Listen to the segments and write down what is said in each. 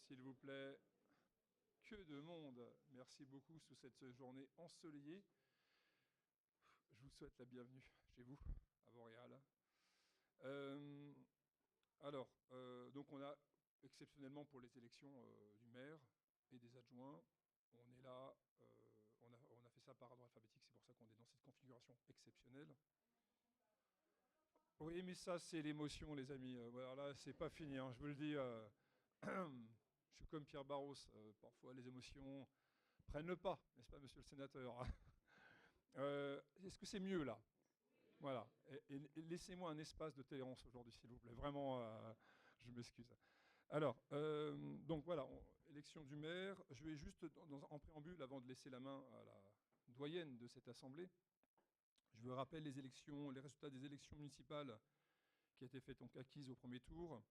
S'il vous plaît, que de monde. Merci beaucoup sous cette journée ensoleillée. Je vous souhaite la bienvenue chez vous, à Vauréal. Donc on a exceptionnellement pour les élections du maire et des adjoints, on est là, on a fait ça par ordre alphabétique, c'est pour ça qu'on est dans cette configuration exceptionnelle. Oui, mais ça c'est l'émotion, les amis. Voilà, là c'est pas fini, hein, je vous le dis. Je suis comme Pierre Barros, parfois les émotions prennent le pas, n'est-ce pas, monsieur le sénateur? Est-ce que c'est mieux là? Voilà. Et laissez-moi un espace de tolérance aujourd'hui, s'il vous plaît. Vraiment, je m'excuse. Alors, donc voilà, élection du maire. Je vais juste, en préambule, avant de laisser la main à la doyenne de cette assemblée, je vous rappelle les résultats des élections municipales qui étaient faites, donc acquises au premier tour.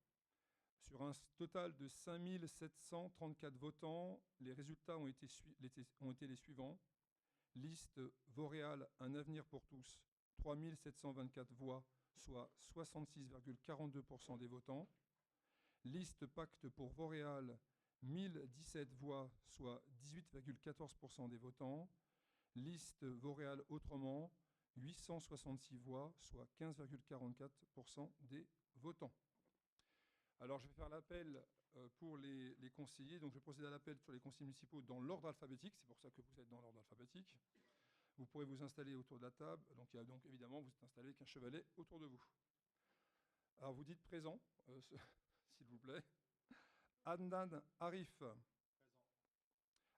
Sur un total de 5 734 votants, les résultats ont été les suivants. Liste Vauréal, un avenir pour tous, 3 724 voix, soit 66,42% des votants. Liste Pacte pour Vauréal, 1017 voix, soit 18,14% des votants. Liste Vauréal Autrement, 866 voix, soit 15,44% des votants. Alors, je vais faire l'appel pour les conseillers. Donc, je vais procéder à l'appel sur les conseillers municipaux dans l'ordre alphabétique. C'est pour ça que vous êtes dans l'ordre alphabétique. Vous pourrez vous installer autour de la table. Donc, évidemment, vous êtes installé avec un chevalet autour de vous. Alors, vous dites présent, s'il vous plaît. Adnan Arif. Présent.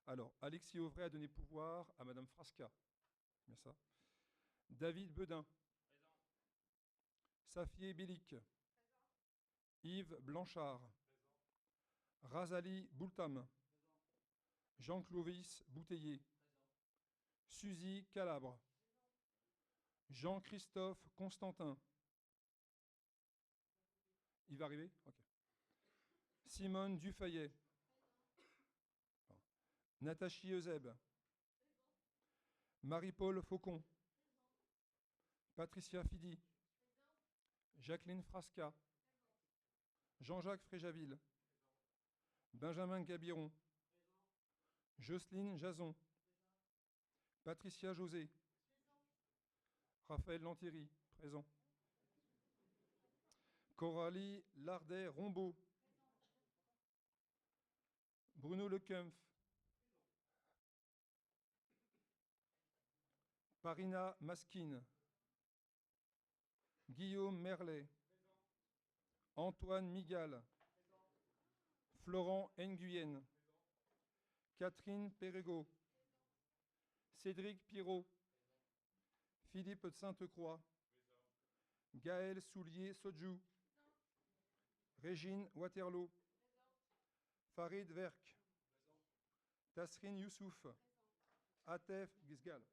Alors, Alexis Auvray a donné pouvoir à Madame Frasca. Bien ça. David Bedin. Présent. Safié Bilik. Présent. Yves Blanchard. Présent. Razali Boultam. Présent. Jean-Clovis Bouteiller. Présent. Suzy Calabre. Présent. Jean-Christophe Constantin. Il va arriver? Ok. Simone Dufayet. Présent. Natachi Euseb. Présent. Marie-Paul Faucon. Présent. Patricia Fidi. Présent. Jacqueline Frasca. Présent. Jean-Jacques Fréjaville. Présent. Benjamin Gabiron. Présent. Jocelyne Jason. Présent. Patricia José. Présent. Raphaël Lantieri. Présent. Coralie Lardet-Rombaud. Présent. Bruno Lecunf. Parina Maskine. Guillaume Merlet. Présent. Antoine Migal. Présent. Florent Nguyen. Présent. Catherine Perregaux. Présent. Cédric Pirot. Présent. Philippe de Sainte-Croix. Présent. Gaël Soulier-Sodjou. Présent. Régine Waterloo. Présent. Farid Verk. Présent. Tasrin Youssouf. Présent. Atef Gisgal.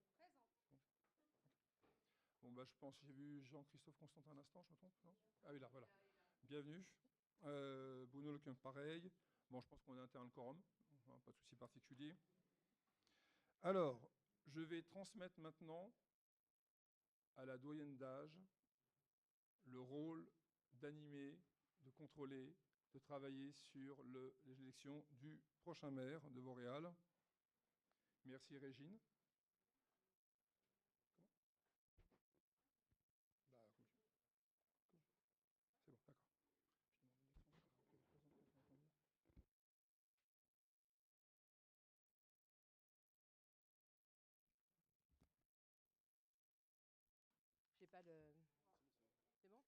Bon, bah, je pense que j'ai vu Jean-Christophe Constantin un instant, je me trompe, non? Ah oui, là, voilà. Bienvenue. Bruno Lecunf, pareil. Bon, je pense qu'on a atteint le quorum, enfin, pas de souci particulier. Alors, je vais transmettre maintenant à la doyenne d'âge le rôle d'animer, de contrôler, de travailler sur l'élection du prochain maire de Vauréal. Merci Régine. J'ai pas de... C'est bon?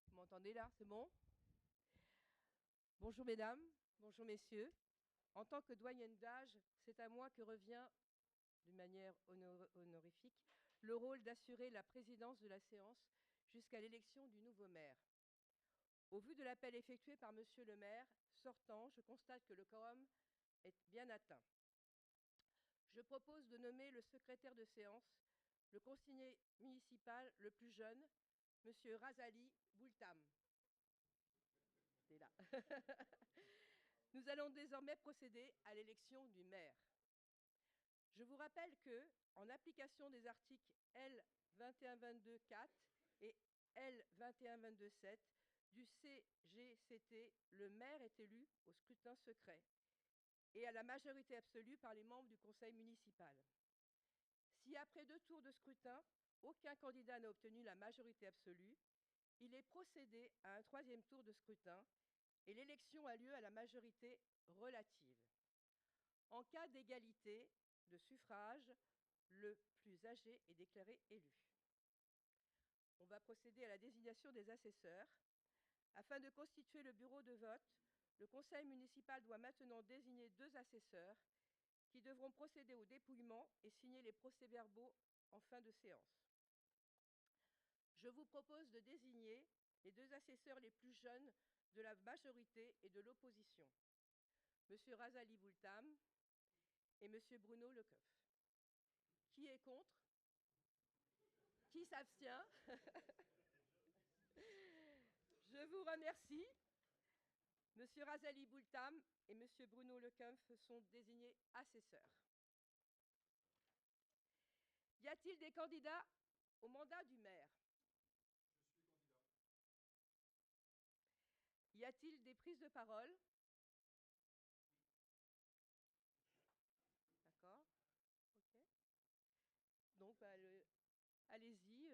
Vous m'entendez là? C'est bon? Bonjour mesdames, bonjour messieurs. En tant que doyenne d'âge, c'est à moi que revient, d'une manière honorifique, le rôle d'assurer la présidence de la séance jusqu'à l'élection du nouveau maire. Au vu de l'appel effectué par monsieur le maire sortant, je constate que le quorum est bien atteint. Je propose de nommer le secrétaire de séance, le conseiller municipal le plus jeune, monsieur Razali Boultam. C'est là. Nous allons désormais procéder à l'élection du maire. Je vous rappelle que, en application des articles L. 2122-4 et L. 2122-7 du CGCT, le maire est élu au scrutin secret et à la majorité absolue par les membres du conseil municipal. Si après 2 tours de scrutin, aucun candidat n'a obtenu la majorité absolue, il est procédé à un 3e tour de scrutin et l'élection a lieu à la majorité relative. En cas d'égalité de suffrage, le plus âgé est déclaré élu. On va procéder à la désignation des assesseurs. Afin de constituer le bureau de vote, le conseil municipal doit maintenant désigner 2 assesseurs qui devront procéder au dépouillement et signer les procès-verbaux en fin de séance. Je vous propose de désigner les 2 assesseurs les plus jeunes de la majorité et de l'opposition, M. Razali Boultam et M. Bruno Lecoeuf. Qui est contre? Qui s'abstient? Je vous remercie. M. Razali Boultam et M. Bruno Lecoeuf sont désignés assesseurs. Y a-t-il des candidats au mandat du maire? Y a-t-il des prises de parole? D'accord. Ok. Donc, allez-y,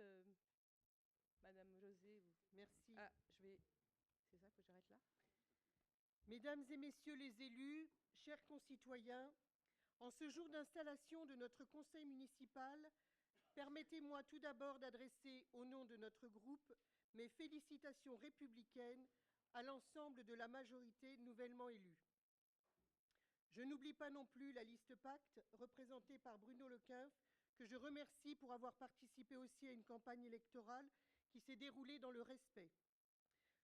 Madame José. Merci. Ah, c'est ça que j'arrête là? Mesdames et messieurs les élus, chers concitoyens, en ce jour d'installation de notre conseil municipal, permettez-moi tout d'abord d'adresser, au nom de notre groupe, mes félicitations républicaines à l'ensemble de la majorité nouvellement élue. Je n'oublie pas non plus la liste Pacte, représentée par Bruno Lecoeuf, que je remercie pour avoir participé aussi à une campagne électorale qui s'est déroulée dans le respect.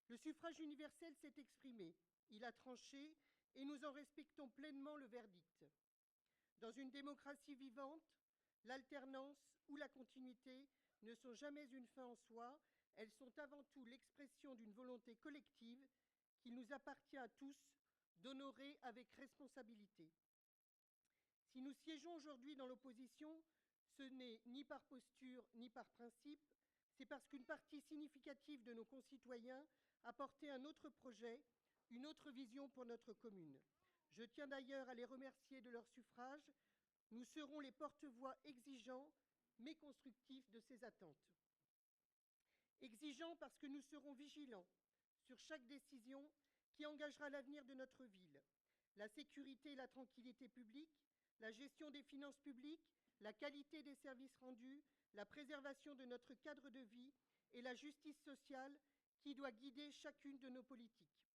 Le suffrage universel s'est exprimé, il a tranché, et nous en respectons pleinement le verdict. Dans une démocratie vivante, l'alternance ou la continuité ne sont jamais une fin en soi, elles sont avant tout l'expression d'une volonté collective qu'il nous appartient à tous d'honorer avec responsabilité. Si nous siégeons aujourd'hui dans l'opposition, ce n'est ni par posture ni par principe, c'est parce qu'une partie significative de nos concitoyens a porté un autre projet, une autre vision pour notre commune. Je tiens d'ailleurs à les remercier de leur suffrage. Nous serons les porte-voix exigeants, mais constructifs de ces attentes. Exigeants parce que nous serons vigilants sur chaque décision qui engagera l'avenir de notre ville, la sécurité et la tranquillité publique, la gestion des finances publiques, la qualité des services rendus, la préservation de notre cadre de vie et la justice sociale qui doit guider chacune de nos politiques.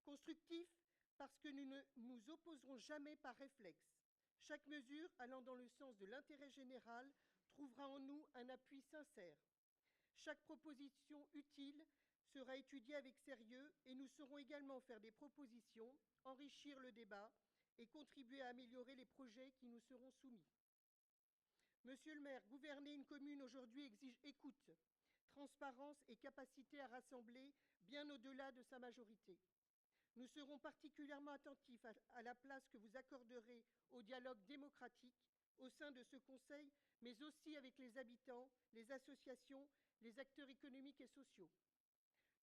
Constructif parce que nous ne nous opposerons jamais par réflexe. Chaque mesure allant dans le sens de l'intérêt général trouvera en nous un appui sincère. Chaque proposition utile sera étudiée avec sérieux et nous saurons également faire des propositions, enrichir le débat et contribuer à améliorer les projets qui nous seront soumis. Monsieur le maire, gouverner une commune aujourd'hui exige écoute, transparence et capacité à rassembler bien au-delà de sa majorité. Nous serons particulièrement attentifs à la place que vous accorderez au dialogue démocratique au sein de ce conseil, mais aussi avec les habitants, les associations, les acteurs économiques et sociaux.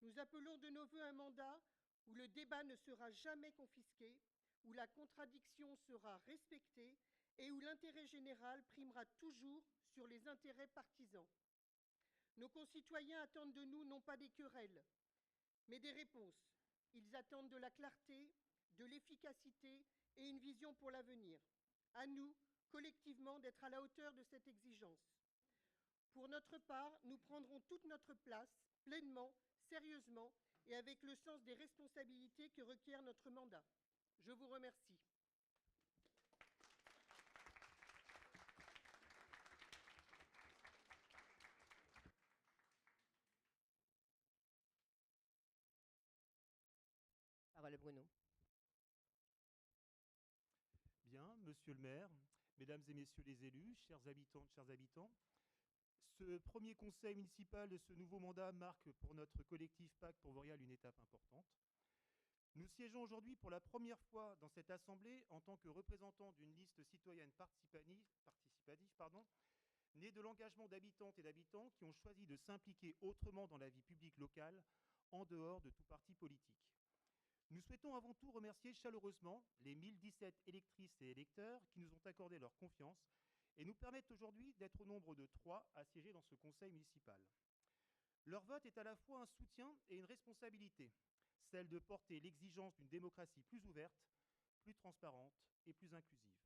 Nous appelons de nos vœux un mandat où le débat ne sera jamais confisqué, où la contradiction sera respectée et où l'intérêt général primera toujours sur les intérêts partisans. Nos concitoyens attendent de nous non pas des querelles, mais des réponses. Ils attendent de la clarté, de l'efficacité et une vision pour l'avenir. À nous, collectivement, d'être à la hauteur de cette exigence. Pour notre part, nous prendrons toute notre place, pleinement, sérieusement et avec le sens des responsabilités que requiert notre mandat. Je vous remercie. Parole à Bruno. Bien, monsieur le maire, mesdames et messieurs les élus, chers habitants, ce premier conseil municipal de ce nouveau mandat marque pour notre collectif Pacte pour Vauréal une étape importante. Nous siégeons aujourd'hui pour la première fois dans cette assemblée en tant que représentants d'une liste citoyenne participative, née de l'engagement d'habitantes et d'habitants qui ont choisi de s'impliquer autrement dans la vie publique locale en dehors de tout parti politique. Nous souhaitons avant tout remercier chaleureusement les 1017 électrices et électeurs qui nous ont accordé leur confiance et nous permettent aujourd'hui d'être au nombre de 3 à siéger dans ce conseil municipal. Leur vote est à la fois un soutien et une responsabilité, celle de porter l'exigence d'une démocratie plus ouverte, plus transparente et plus inclusive.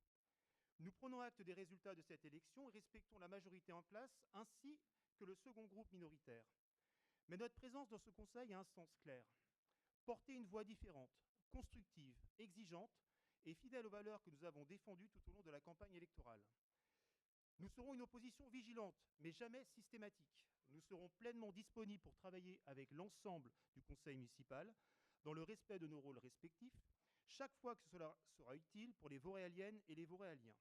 Nous prenons acte des résultats de cette élection et respectons la majorité en place ainsi que le second groupe minoritaire. Mais notre présence dans ce conseil a un sens clair. Porter une voix différente, constructive, exigeante et fidèle aux valeurs que nous avons défendues tout au long de la campagne électorale. Nous serons une opposition vigilante, mais jamais systématique. Nous serons pleinement disponibles pour travailler avec l'ensemble du conseil municipal, dans le respect de nos rôles respectifs, chaque fois que cela sera utile pour les Vauréaliennes et les Vauréaliens.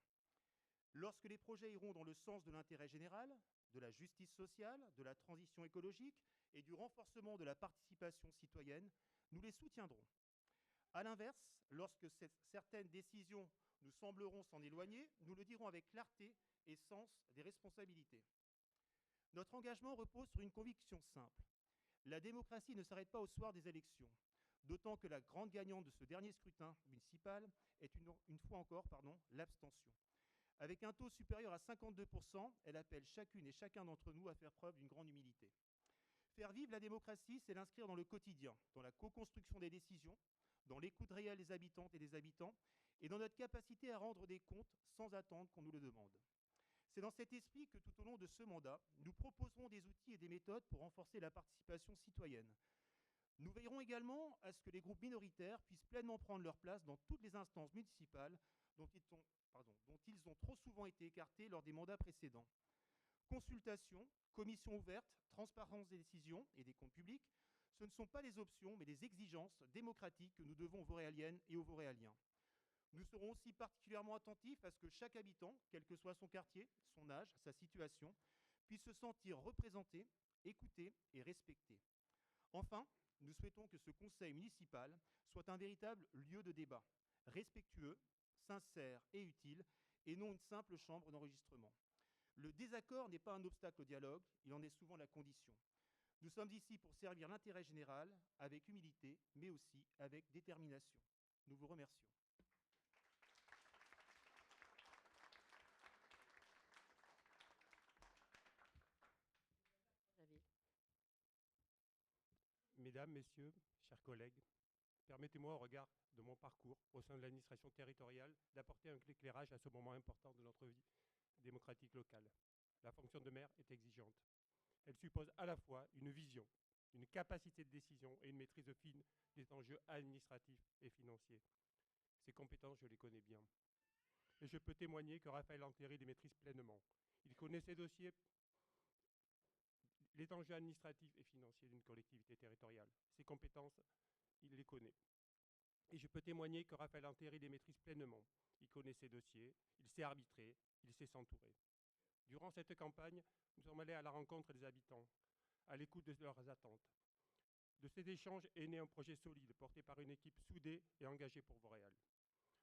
Lorsque les projets iront dans le sens de l'intérêt général, de la justice sociale, de la transition écologique et du renforcement de la participation citoyenne, nous les soutiendrons. A l'inverse, lorsque certaines décisions nous sembleront s'en éloigner, nous le dirons avec clarté et sens des responsabilités. Notre engagement repose sur une conviction simple. La démocratie ne s'arrête pas au soir des élections, d'autant que la grande gagnante de ce dernier scrutin municipal est une fois encore l'abstention. Avec un taux supérieur à 52%, elle appelle chacune et chacun d'entre nous à faire preuve d'une grande humilité. Faire vivre la démocratie, c'est l'inscrire dans le quotidien, dans la co-construction des décisions, dans l'écoute réelle des habitantes et des habitants, et dans notre capacité à rendre des comptes sans attendre qu'on nous le demande. C'est dans cet esprit que tout au long de ce mandat, nous proposerons des outils et des méthodes pour renforcer la participation citoyenne. Nous veillerons également à ce que les groupes minoritaires puissent pleinement prendre leur place dans toutes les instances municipales dont ils ont trop souvent été écartés lors des mandats précédents. Consultation, commission ouverte, transparence des décisions et des comptes publics, ce ne sont pas des options, mais des exigences démocratiques que nous devons aux Vauréaliennes et aux Vauréaliens. Nous serons aussi particulièrement attentifs à ce que chaque habitant, quel que soit son quartier, son âge, sa situation, puisse se sentir représenté, écouté et respecté. Enfin, nous souhaitons que ce conseil municipal soit un véritable lieu de débat, respectueux, sincère et utile, et non une simple chambre d'enregistrement. Le désaccord n'est pas un obstacle au dialogue, il en est souvent la condition. Nous sommes ici pour servir l'intérêt général avec humilité, mais aussi avec détermination. Nous vous remercions. Mesdames, Messieurs, chers collègues, permettez-moi, au regard de mon parcours au sein de l'administration territoriale, d'apporter un éclairage à ce moment important de notre vie démocratique locale. La fonction de maire est exigeante. Elle suppose à la fois une vision, une capacité de décision et une maîtrise fine des enjeux administratifs et financiers. Ces compétences, je les connais bien. Et je peux témoigner que Raphaël Anteri les maîtrise pleinement. Il connaît ces dossiers, les enjeux administratifs et financiers d'une collectivité territoriale. Ses compétences, il les connaît. Et je peux témoigner que Raphaël Anteri les maîtrise pleinement. Il connaît ses dossiers, il sait arbitrer, il sait s'entourer. Durant cette campagne, nous sommes allés à la rencontre des habitants, à l'écoute de leurs attentes. De ces échanges est né un projet solide porté par une équipe soudée et engagée pour Vauréal.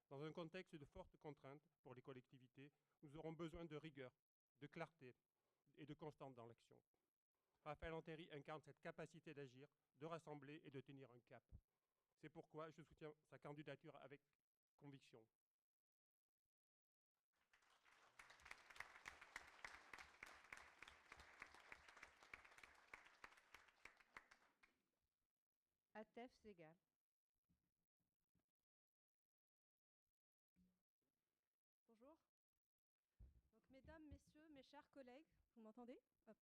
Dans un contexte de fortes contraintes pour les collectivités, nous aurons besoin de rigueur, de clarté et de constance dans l'action. Raphaël Anteri incarne cette capacité d'agir, de rassembler et de tenir un cap. C'est pourquoi je soutiens sa candidature avec conviction. Atef Sega. Bonjour. Donc, mesdames, messieurs, mes chers collègues, vous m'entendez? Hop.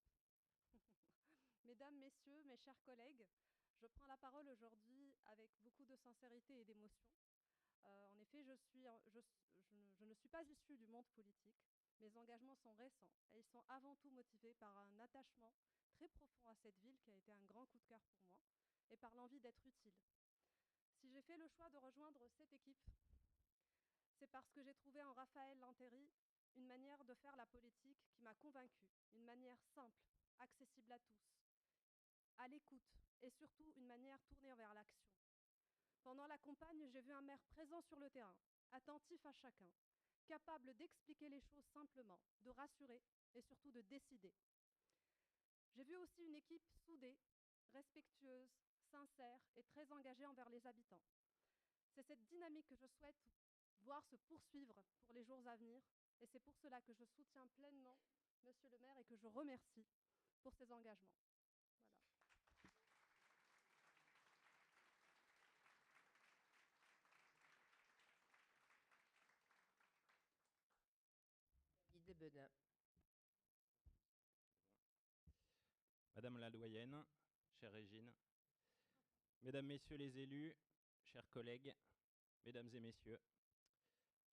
Mesdames, messieurs, mes chers collègues, je prends la parole aujourd'hui avec beaucoup de sincérité et d'émotion. En effet, je ne suis pas issue du monde politique. Mes engagements sont récents et ils sont avant tout motivés par un attachement très profond à cette ville qui a été un grand coup de cœur pour moi et par l'envie d'être utile. Si j'ai fait le choix de rejoindre cette équipe, c'est parce que j'ai trouvé en Raphaël Anteri une manière de faire la politique qui m'a convaincue, une manière simple, accessible à tous, à l'écoute et surtout une manière tournée vers l'action. Pendant la campagne, j'ai vu un maire présent sur le terrain, attentif à chacun, capable d'expliquer les choses simplement, de rassurer et surtout de décider. J'ai vu aussi une équipe soudée, respectueuse, sincère et très engagé envers les habitants. C'est cette dynamique que je souhaite voir se poursuivre pour les jours à venir, et c'est pour cela que je soutiens pleinement Monsieur le maire et que je remercie pour ses engagements. Voilà. David Benin. Madame la doyenne, chère Régine, Mesdames, Messieurs les élus, chers collègues, Mesdames et Messieurs,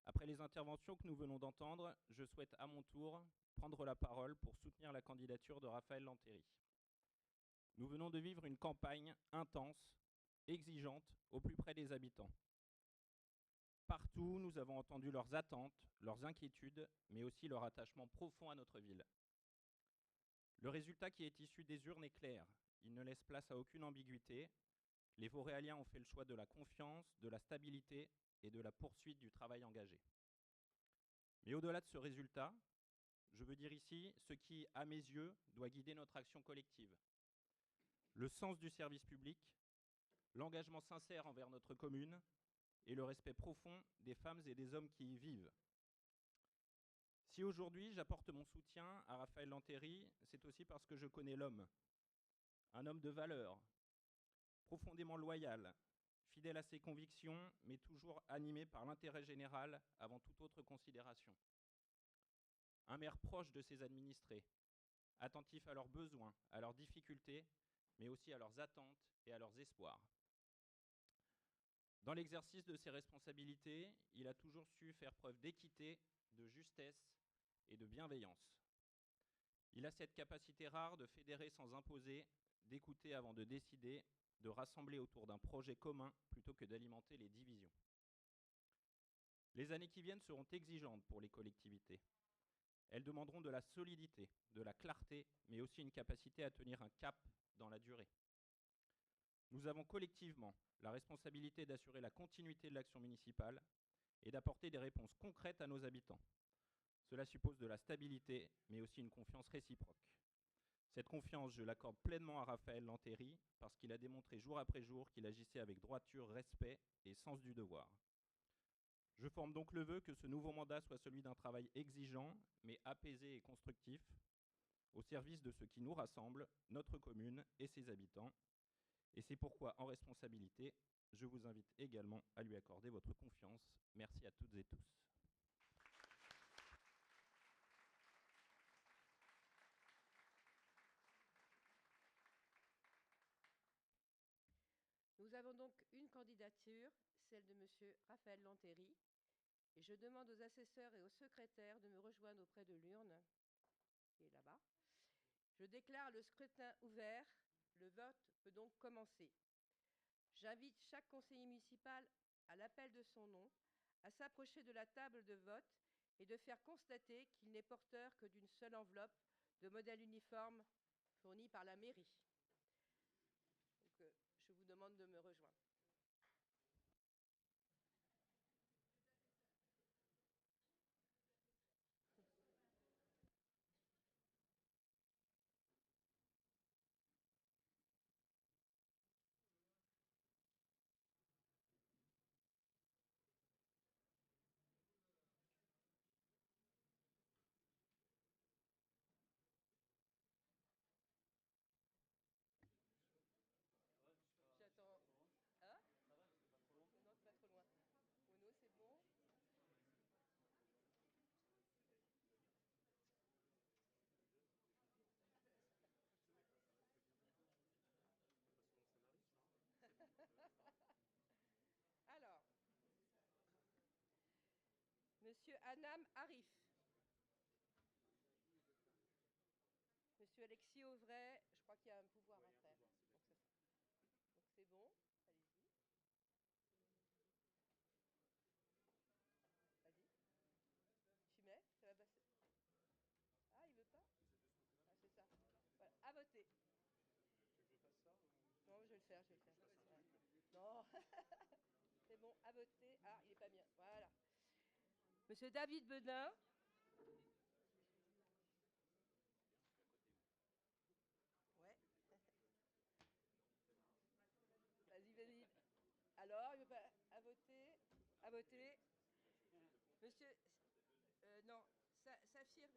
après les interventions que nous venons d'entendre, je souhaite à mon tour prendre la parole pour soutenir la candidature de Raphaël Lantéry. Nous venons de vivre une campagne intense, exigeante, au plus près des habitants. Partout, nous avons entendu leurs attentes, leurs inquiétudes, mais aussi leur attachement profond à notre ville. Le résultat qui est issu des urnes est clair. Il ne laisse place à aucune ambiguïté. Les Vauréaliens ont fait le choix de la confiance, de la stabilité et de la poursuite du travail engagé. Mais au-delà de ce résultat, je veux dire ici ce qui, à mes yeux, doit guider notre action collective. Le sens du service public, l'engagement sincère envers notre commune et le respect profond des femmes et des hommes qui y vivent. Si aujourd'hui j'apporte mon soutien à Raphaël Lantéry, c'est aussi parce que je connais l'homme. Un homme de valeur, profondément loyal, fidèle à ses convictions, mais toujours animé par l'intérêt général avant toute autre considération. Un maire proche de ses administrés, attentif à leurs besoins, à leurs difficultés, mais aussi à leurs attentes et à leurs espoirs. Dans l'exercice de ses responsabilités, il a toujours su faire preuve d'équité, de justesse et de bienveillance. Il a cette capacité rare de fédérer sans imposer, d'écouter avant de décider, de rassembler autour d'un projet commun plutôt que d'alimenter les divisions. Les années qui viennent seront exigeantes pour les collectivités. Elles demanderont de la solidité, de la clarté, mais aussi une capacité à tenir un cap dans la durée. Nous avons collectivement la responsabilité d'assurer la continuité de l'action municipale et d'apporter des réponses concrètes à nos habitants. Cela suppose de la stabilité, mais aussi une confiance réciproque. Cette confiance, je l'accorde pleinement à Raphaël Lantéry, parce qu'il a démontré jour après jour qu'il agissait avec droiture, respect et sens du devoir. Je forme donc le vœu que ce nouveau mandat soit celui d'un travail exigeant, mais apaisé et constructif, au service de ce qui nous rassemble, notre commune et ses habitants. Et c'est pourquoi, en responsabilité, je vous invite également à lui accorder votre confiance. Merci à toutes et tous. Nous avons donc une candidature, celle de M. Raphaël Lantéry, et je demande aux assesseurs et aux secrétaires de me rejoindre auprès de l'urne, qui est là-bas. Je déclare le scrutin ouvert. Le vote peut donc commencer. J'invite chaque conseiller municipal, à l'appel de son nom, à s'approcher de la table de vote et de faire constater qu'il n'est porteur que d'une seule enveloppe de modèle uniforme fournie par la mairie. Donc, je vous demande de me rejoindre. J'attends. Hein? Non, c'est pas trop loin. Ono, c'est bon? Alors, Monsieur Anam Arif. Monsieur Alexis Auvray, je crois qu'il y a un pouvoir à faire. Donc c'est bon, allez-y. Vas-y. Tu mets, ça va passer. Ah, il veut pas? Ah, c'est ça. Voilà, à voter. Non, je vais le faire, je vais le faire. Ouais. Non, c'est bon, à voter. Ah, il est pas bien. Voilà. Monsieur David Benin. Ouais. À voter. Monsieur, non, Saphir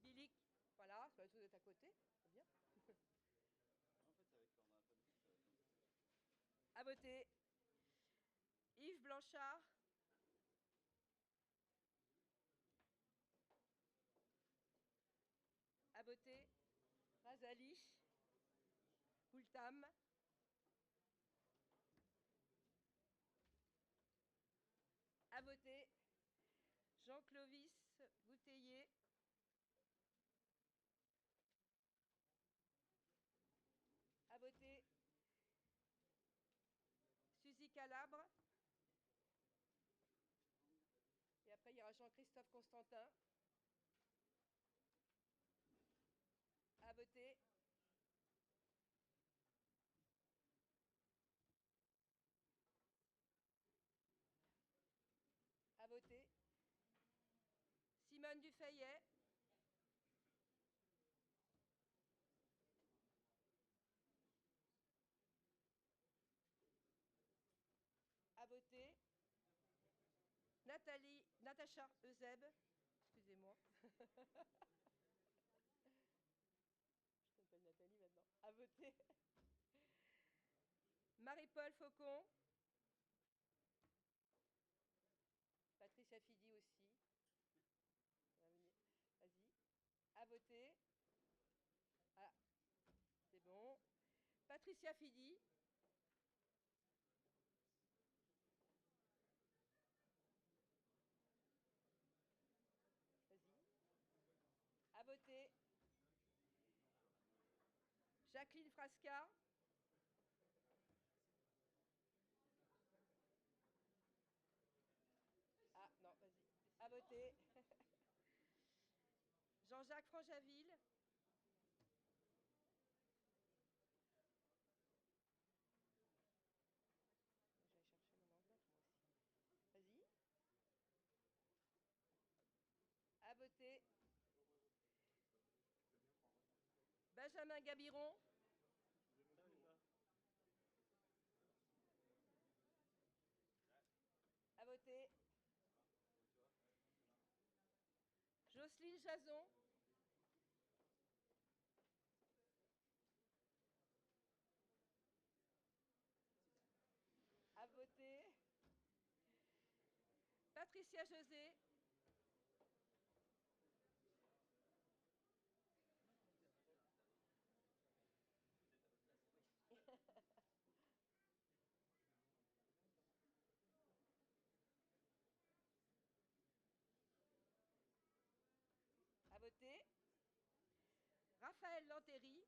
Bilik, voilà, vous êtes à côté, c'est bien. À voter. Yves Blanchard. À voter. Razalish. Poultam. À voter. Jean-Clovis Bouteiller. À voter. Suzy Calabre. Et après, il y aura Jean-Christophe Constantin. À voter. À voter. Simone Dufayet. À voter. Natacha Euseb. Excusez-moi. Je t'appelle Nathalie maintenant. À voter. Marie-Paul Faucon. Patricia Fidi aussi. Vas-y. À voter. Ah, c'est bon. Patricia Fidi. Vas-y. À voter. Jacqueline Frasca. Ah, non, vas-y. À voter. Jean-Jacques Franjaville. Je vais chercher mon enveloppe, moi aussi. Vas-y. À voter. Benjamin Gabiron. À voter. Jocelyne Jason. À voter. Patricia José. À voter. Raphaël Lantéry.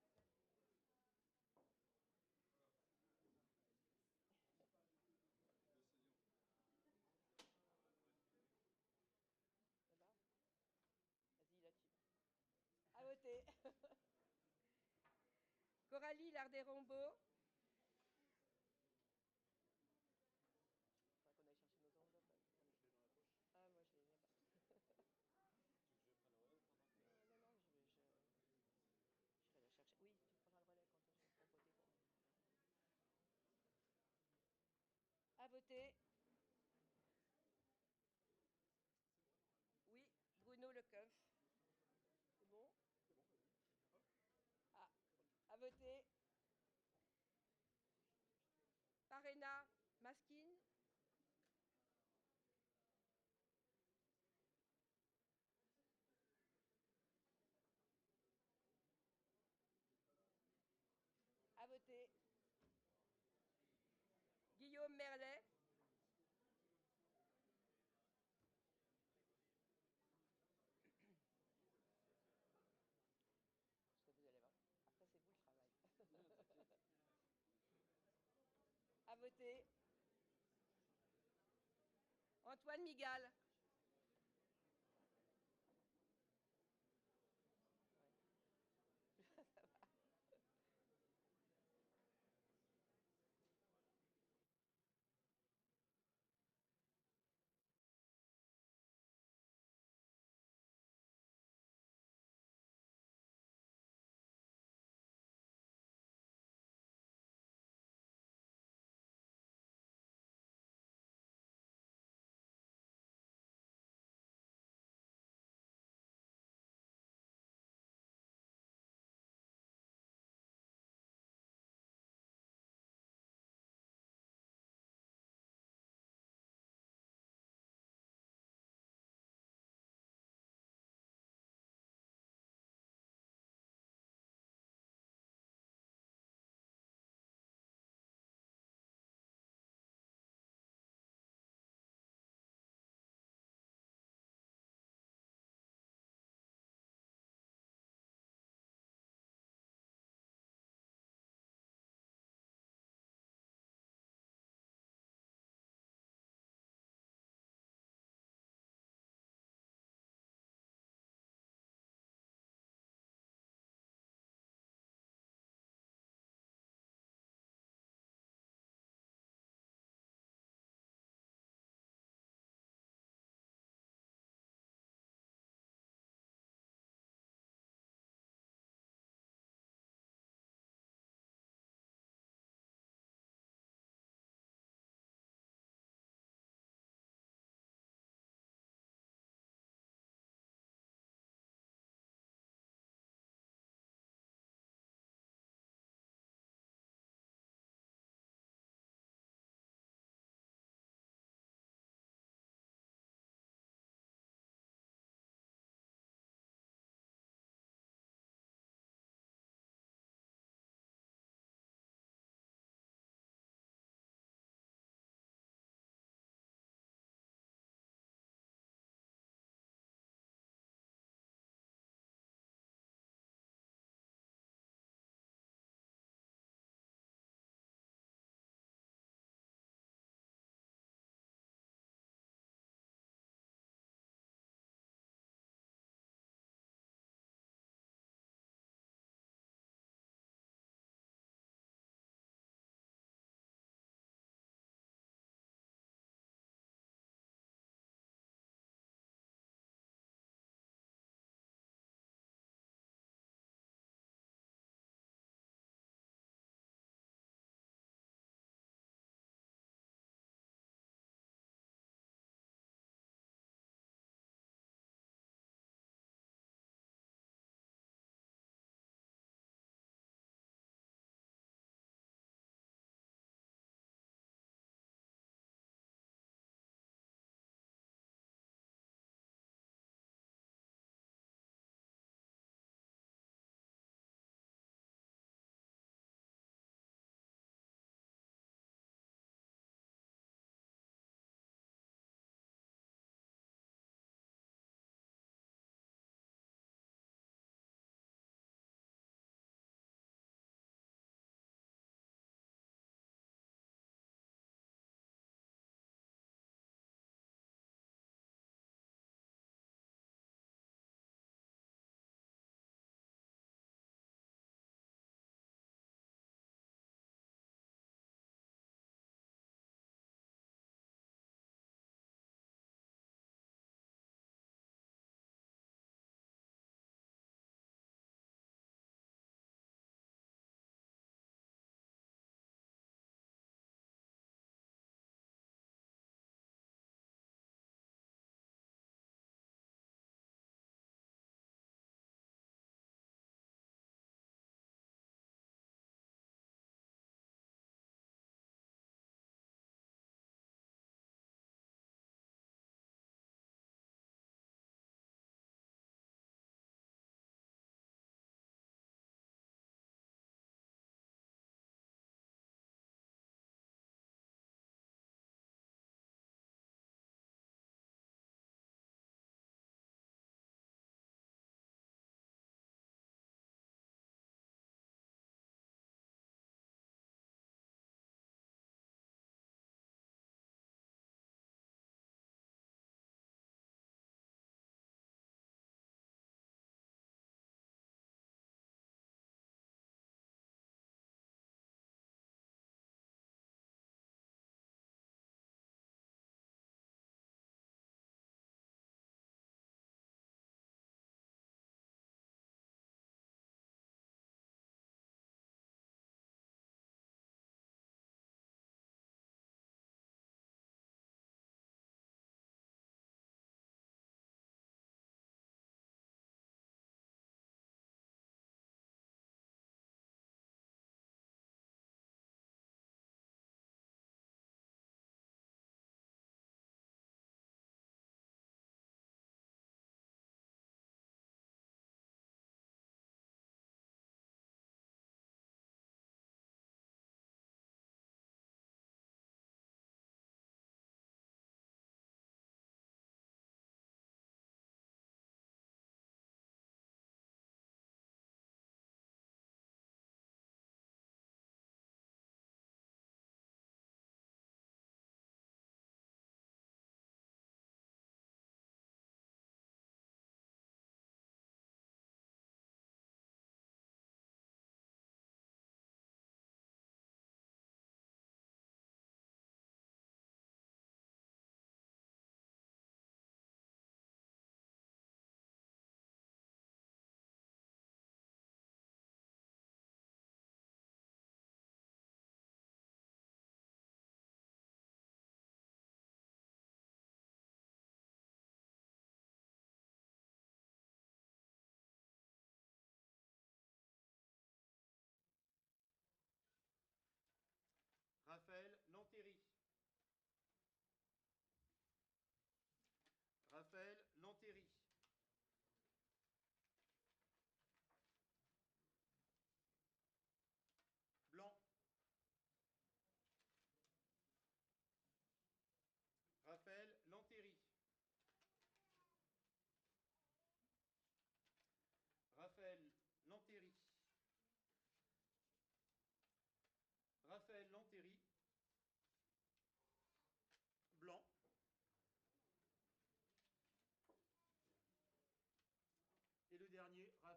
Là-bas. Vas-y, là-dessus. À voter. Coralie Lardé-Rombaud. Faudra qu'on aille chercher nos enveloppes. Ah, moi, je les ai pas. Non, non, je vais la chercher. Oui, tu prendras le relais quand je vais voter pour moi. À voter. Oui, Bruno Lecoeuf. C'est bon? Ah, à voter. Parena Maskin. À voter. Guillaume Merlet. Parce que vous allez voir. Après, c'est vous le travail. À voter. Antoine Migal.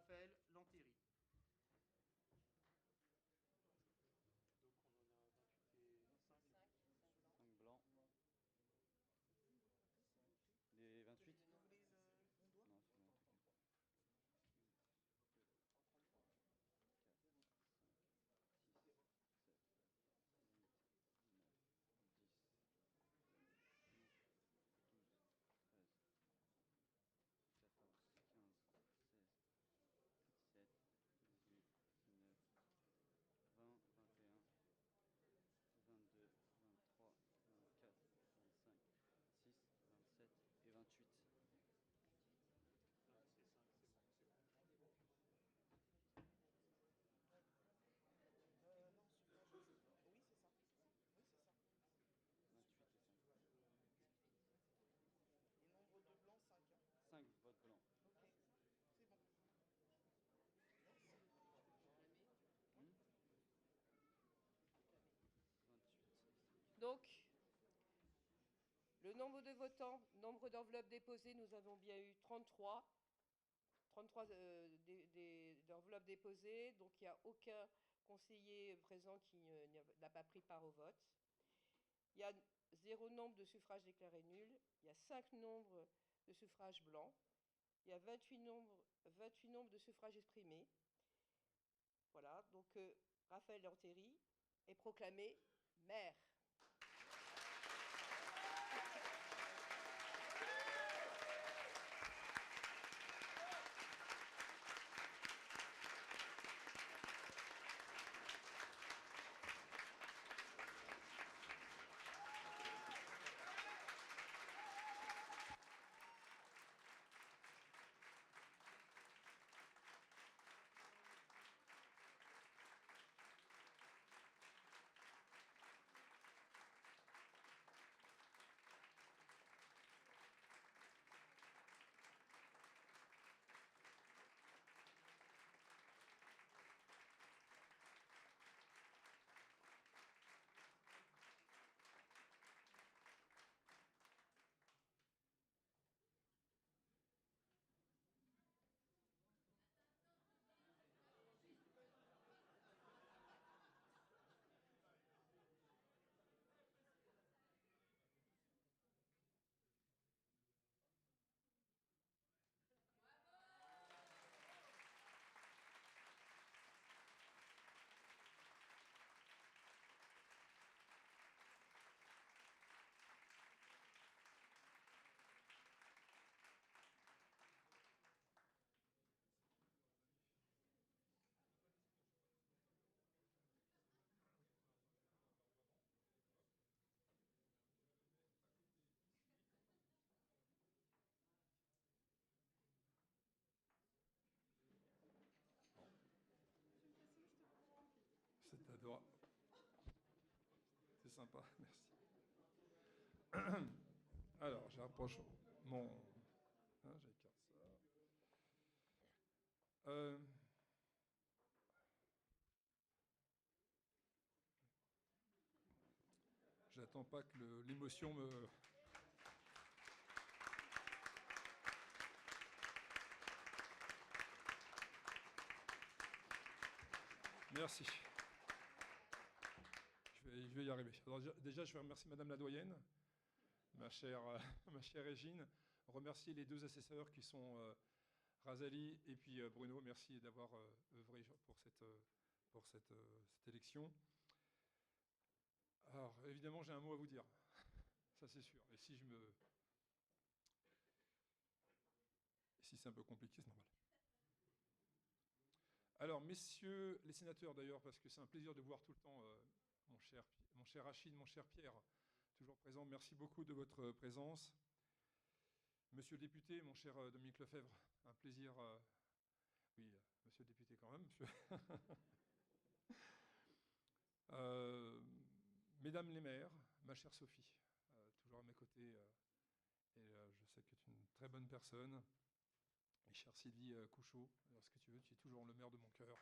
Raphaël Lantéry. Donc on en a 28 et 5 blancs. Les 28 Non, c'est bon, tout est. 5 votes blancs. Donc, le nombre de votants, nombre d'enveloppes déposées, nous avons bien eu 33. 33 d'enveloppes déposées, donc il n'y a aucun conseiller présent qui n'a pas pris part au vote. Il y a 0 nombre de suffrages déclarés nuls, il y a 5 nombres de suffrages blancs, il y a 28 nombres de suffrages exprimés. Voilà, donc Raphaël Lantéry est proclamé maire. C'est adorable. C'est sympa, merci. Alors, j'approche mon... j'écarte ça. J'attends pas que l'émotion me... Merci. Je vais y arriver. Alors, déjà, je vais remercier Madame la doyenne, ma chère Régine, remercier les 2 assesseurs qui sont Razali et puis Bruno. Merci d'avoir œuvré pour cette élection. Alors, évidemment, j'ai un mot à vous dire. Ça, c'est sûr. Et si c'est un peu compliqué, c'est normal. Alors, messieurs les sénateurs, d'ailleurs, parce que c'est un plaisir de voir tout le temps mon cher Rachid, mon cher Pierre, toujours présent. Merci beaucoup de votre présence. Monsieur le député, mon cher Dominique Lefebvre, un plaisir. Oui, monsieur le député quand même, monsieur. Mesdames les maires, ma chère Sophie, toujours à mes côtés, et je sais que tu es une très bonne personne. Et chère Sylvie Couchot, alors ce que tu veux, tu es toujours le maire de mon cœur.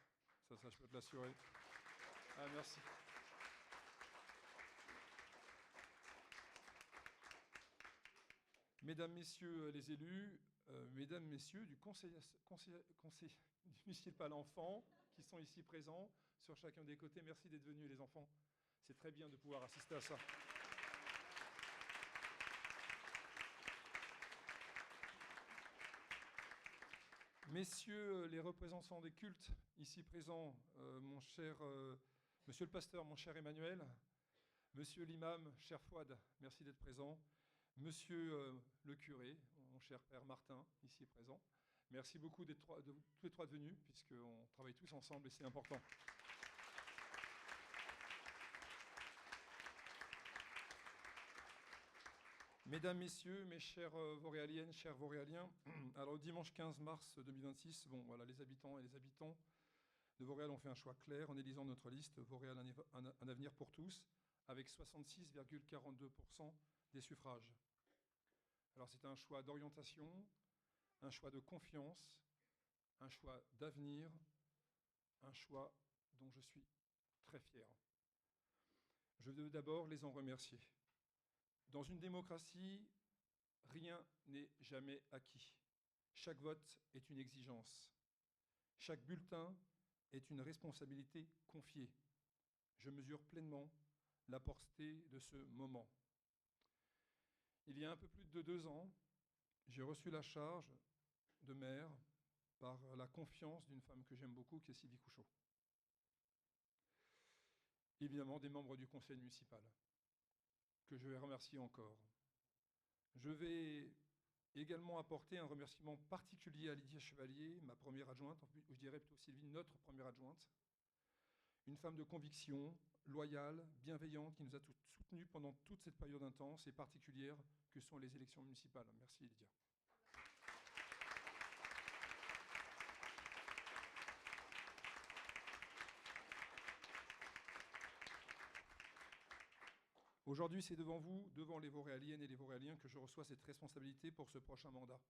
Ça, je peux te l'assurer. Ah, merci. Mesdames, Messieurs les élus, Mesdames, Messieurs du conseil municipal enfants qui sont ici présents sur chacun des côtés. Merci d'être venus les enfants. C'est très bien de pouvoir assister à ça. Messieurs les représentants des cultes ici présents, mon cher monsieur le pasteur, mon cher Emmanuel, monsieur l'imam, cher Fouad, merci d'être présent. Monsieur le curé, mon cher père Martin, ici présent. Merci beaucoup tous les trois venus, puisqu'on travaille tous ensemble et c'est important. Mesdames, Messieurs, mes chères Vauréaliennes, chers Vauréaliens, alors dimanche 15 mars 2026, bon, voilà, les habitants et les habitants de Vauréal ont fait un choix clair en élisant notre liste Vauréal un avenir pour tous, avec 66,42% des suffrages. Alors c'est un choix d'orientation, un choix de confiance, un choix d'avenir, un choix dont je suis très fier. Je veux d'abord les en remercier. Dans une démocratie, rien n'est jamais acquis. Chaque vote est une exigence. Chaque bulletin est une responsabilité confiée. Je mesure pleinement la portée de ce moment. Il y a un peu plus de 2 ans, j'ai reçu la charge de maire par la confiance d'une femme que j'aime beaucoup, qui est Sylvie Couchot. Évidemment, des membres du conseil municipal, que je vais remercier encore. Je vais également apporter un remerciement particulier à Lydia Chevalier, ma première adjointe, je dirais plutôt Sylvie, notre première adjointe, une femme de conviction, loyale, bienveillante, qui nous a soutenus pendant toute cette période intense et particulière que sont les élections municipales. Merci Lydia. Aujourd'hui, c'est devant vous, devant les Vauréaliennes et les Vauréaliens, que je reçois cette responsabilité pour ce prochain mandat.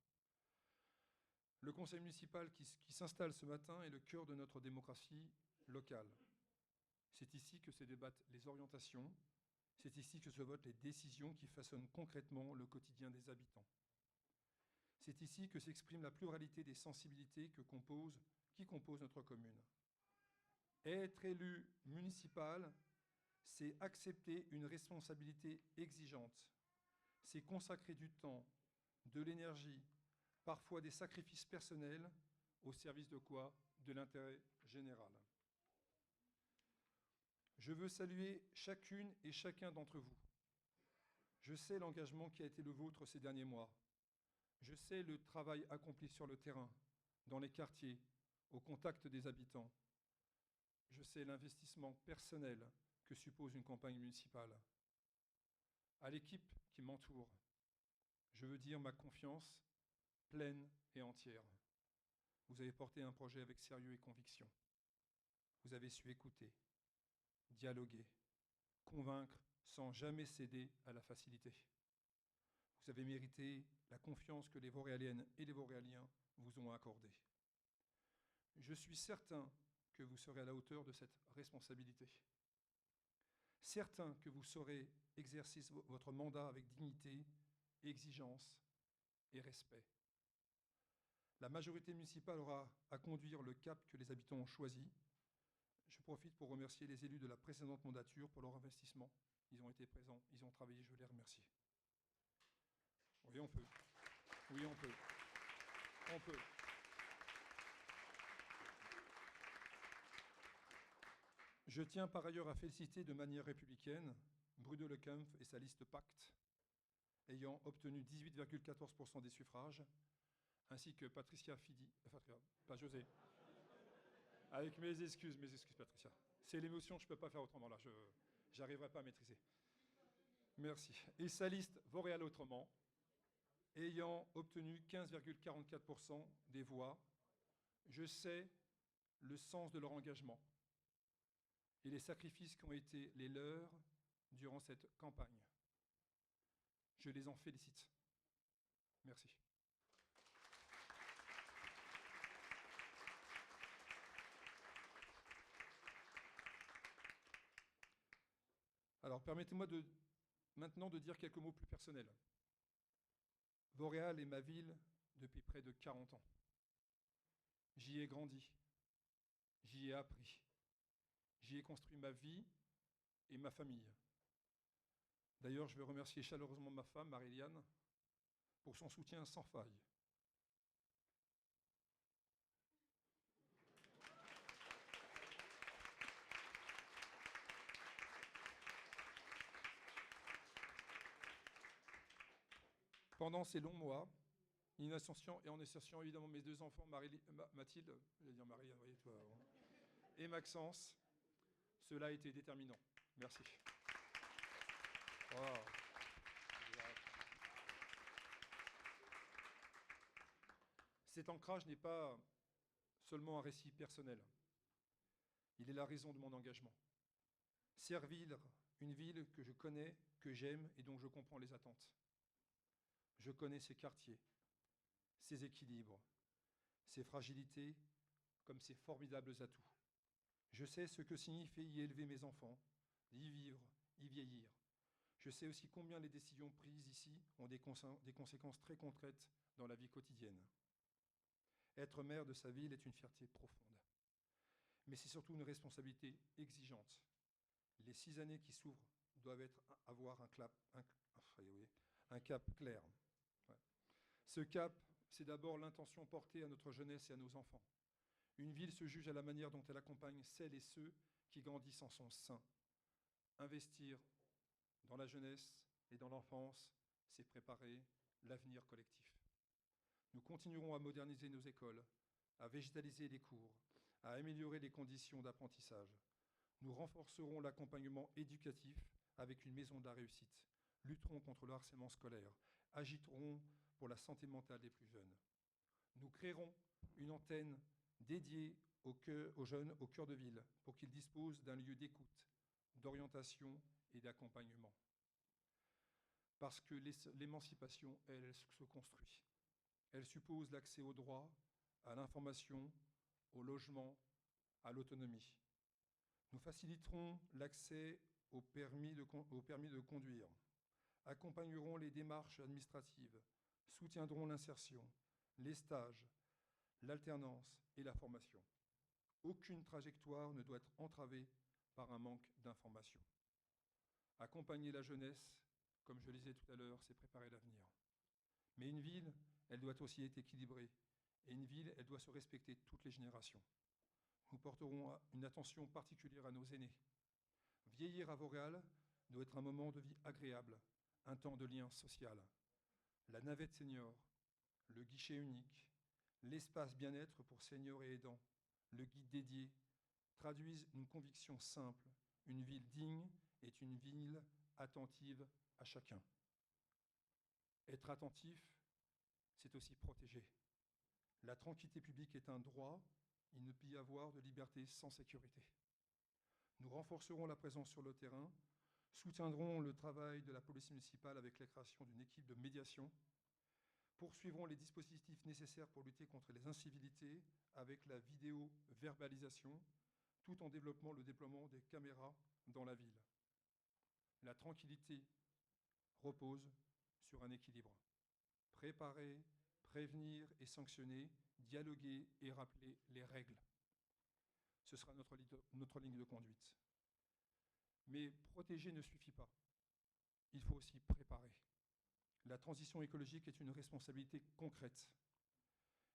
Le conseil municipal qui s'installe ce matin est le cœur de notre démocratie locale. C'est ici que se débattent les orientations, c'est ici que se votent les décisions qui façonnent concrètement le quotidien des habitants. C'est ici que s'exprime la pluralité des sensibilités qui composent notre commune. Être élu municipal, c'est accepter une responsabilité exigeante. C'est consacrer du temps, de l'énergie, parfois des sacrifices personnels, au service de quoi? De l'intérêt général. Je veux saluer chacune et chacun d'entre vous. Je sais l'engagement qui a été le vôtre ces derniers mois. Je sais le travail accompli sur le terrain, dans les quartiers, au contact des habitants. Je sais l'investissement personnel que suppose une campagne municipale. À l'équipe qui m'entoure, je veux dire ma confiance pleine et entière. Vous avez porté un projet avec sérieux et conviction. Vous avez su écouter, dialoguer, convaincre sans jamais céder à la facilité. Vous avez mérité la confiance que les Vauréaliennes et les Vauréaliens vous ont accordée. Je suis certain que vous serez à la hauteur de cette responsabilité. Certain que vous saurez exercer votre mandat avec dignité, exigence et respect. La majorité municipale aura à conduire le cap que les habitants ont choisi. Je profite pour remercier les élus de la précédente mandature pour leur investissement. Ils ont été présents, ils ont travaillé, je veux les remercier. Oui, on peut. Oui, on peut. On peut. Je tiens par ailleurs à féliciter de manière républicaine Bruno Le Kempf et sa liste Pacte, ayant obtenu 18,14% des suffrages, ainsi que Patricia Fidi, pas José. Avec mes excuses Patricia. C'est l'émotion, je ne peux pas faire autrement là, je n'arriverai pas à maîtriser. Merci. Et sa liste Vauréal autrement, ayant obtenu 15,44% des voix. Je sais le sens de leur engagement et les sacrifices qui ont été les leurs durant cette campagne. Je les en félicite. Merci. Alors, permettez-moi maintenant de dire quelques mots plus personnels. Vauréal est ma ville depuis près de 40 ans. J'y ai grandi, j'y ai appris, j'y ai construit ma vie et ma famille. D'ailleurs, je veux remercier chaleureusement ma femme, Marie-Liane, pour son soutien sans faille. Pendant ces longs mois, en associant évidemment mes deux enfants, Mathilde, je vais dire Marie-Liane, voyez, toi, et Maxence, cela a été déterminant. Merci. Wow. Cet ancrage n'est pas seulement un récit personnel. Il est la raison de mon engagement. Servir une ville que je connais, que j'aime et dont je comprends les attentes. Je connais ses quartiers, ses équilibres, ses fragilités comme ses formidables atouts. Je sais ce que signifie y élever mes enfants, y vivre, y vieillir. Je sais aussi combien les décisions prises ici ont des conséquences très concrètes dans la vie quotidienne. Être maire de sa ville est une fierté profonde. Mais c'est surtout une responsabilité exigeante. Les 6 années qui s'ouvrent doivent avoir un cap clair. Ouais. Ce cap, c'est d'abord l'intention portée à notre jeunesse et à nos enfants. Une ville se juge à la manière dont elle accompagne celles et ceux qui grandissent en son sein. Investir dans la jeunesse et dans l'enfance, c'est préparer l'avenir collectif. Nous continuerons à moderniser nos écoles, à végétaliser les cours, à améliorer les conditions d'apprentissage. Nous renforcerons l'accompagnement éducatif avec une maison de la réussite, lutterons contre le harcèlement scolaire, agiterons pour la santé mentale des plus jeunes. Nous créerons une antenne dédiée aux jeunes au cœur de ville pour qu'ils disposent d'un lieu d'écoute, d'orientation et d'accompagnement. Parce que l'émancipation, elle se construit. Elle suppose l'accès aux droits, à l'information, au logement, à l'autonomie. Nous faciliterons l'accès au permis de conduire, accompagnerons les démarches administratives, soutiendrons l'insertion, les stages, l'alternance et la formation. Aucune trajectoire ne doit être entravée par un manque d'information. Accompagner la jeunesse, comme je le disais tout à l'heure, c'est préparer l'avenir. Mais une ville, elle doit aussi être équilibrée. Et une ville, elle doit se respecter toutes les générations. Nous porterons une attention particulière à nos aînés. Vieillir à Vauréal doit être un moment de vie agréable, un temps de lien social. La navette senior, le guichet unique, l'espace bien-être pour seniors et aidants, le guide dédié, traduisent une conviction simple. Une ville digne est une ville attentive à chacun. Être attentif, c'est aussi protéger. La tranquillité publique est un droit, il ne peut y avoir de liberté sans sécurité. Nous renforcerons la présence sur le terrain, soutiendrons le travail de la police municipale avec la création d'une équipe de médiation, poursuivrons les dispositifs nécessaires pour lutter contre les incivilités avec la vidéo-verbalisation, tout en développant le déploiement des caméras dans la ville. La tranquillité repose sur un équilibre. Préparer, prévenir et sanctionner, dialoguer et rappeler les règles. Ce sera notre ligne de conduite. Mais protéger ne suffit pas. Il faut aussi préparer. La transition écologique est une responsabilité concrète.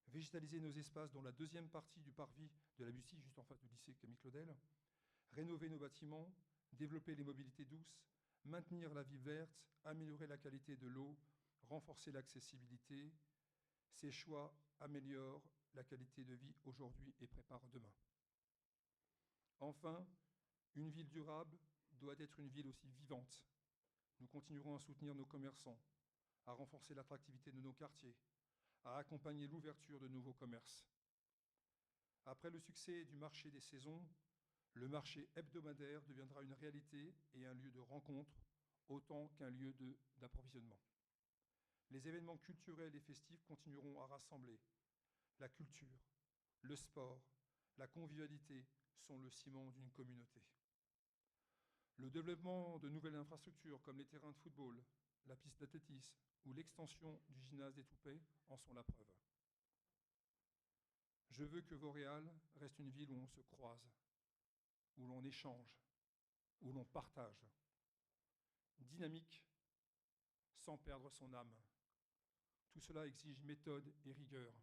Végétaliser nos espaces dans la deuxième partie du parvis de la Bussy, juste en face du lycée Camille Claudel, rénover nos bâtiments, développer les mobilités douces, maintenir la vie verte, améliorer la qualité de l'eau, renforcer l'accessibilité, ces choix améliorent la qualité de vie aujourd'hui et préparent demain. Enfin, une ville durable doit être une ville aussi vivante. Nous continuerons à soutenir nos commerçants, à renforcer l'attractivité de nos quartiers, à accompagner l'ouverture de nouveaux commerces. Après le succès du marché des saisons, le marché hebdomadaire deviendra une réalité et un lieu de rencontre autant qu'un lieu d'approvisionnement. Les événements culturels et festifs continueront à rassembler. La culture, le sport, la convivialité sont le ciment d'une communauté. Le développement de nouvelles infrastructures comme les terrains de football, la piste d'athlétisme ou l'extension du gymnase des Toupets en sont la preuve. Je veux que Vauréal reste une ville où on se croise, où l'on échange, où l'on partage. Dynamique, sans perdre son âme. Tout cela exige méthode et rigueur.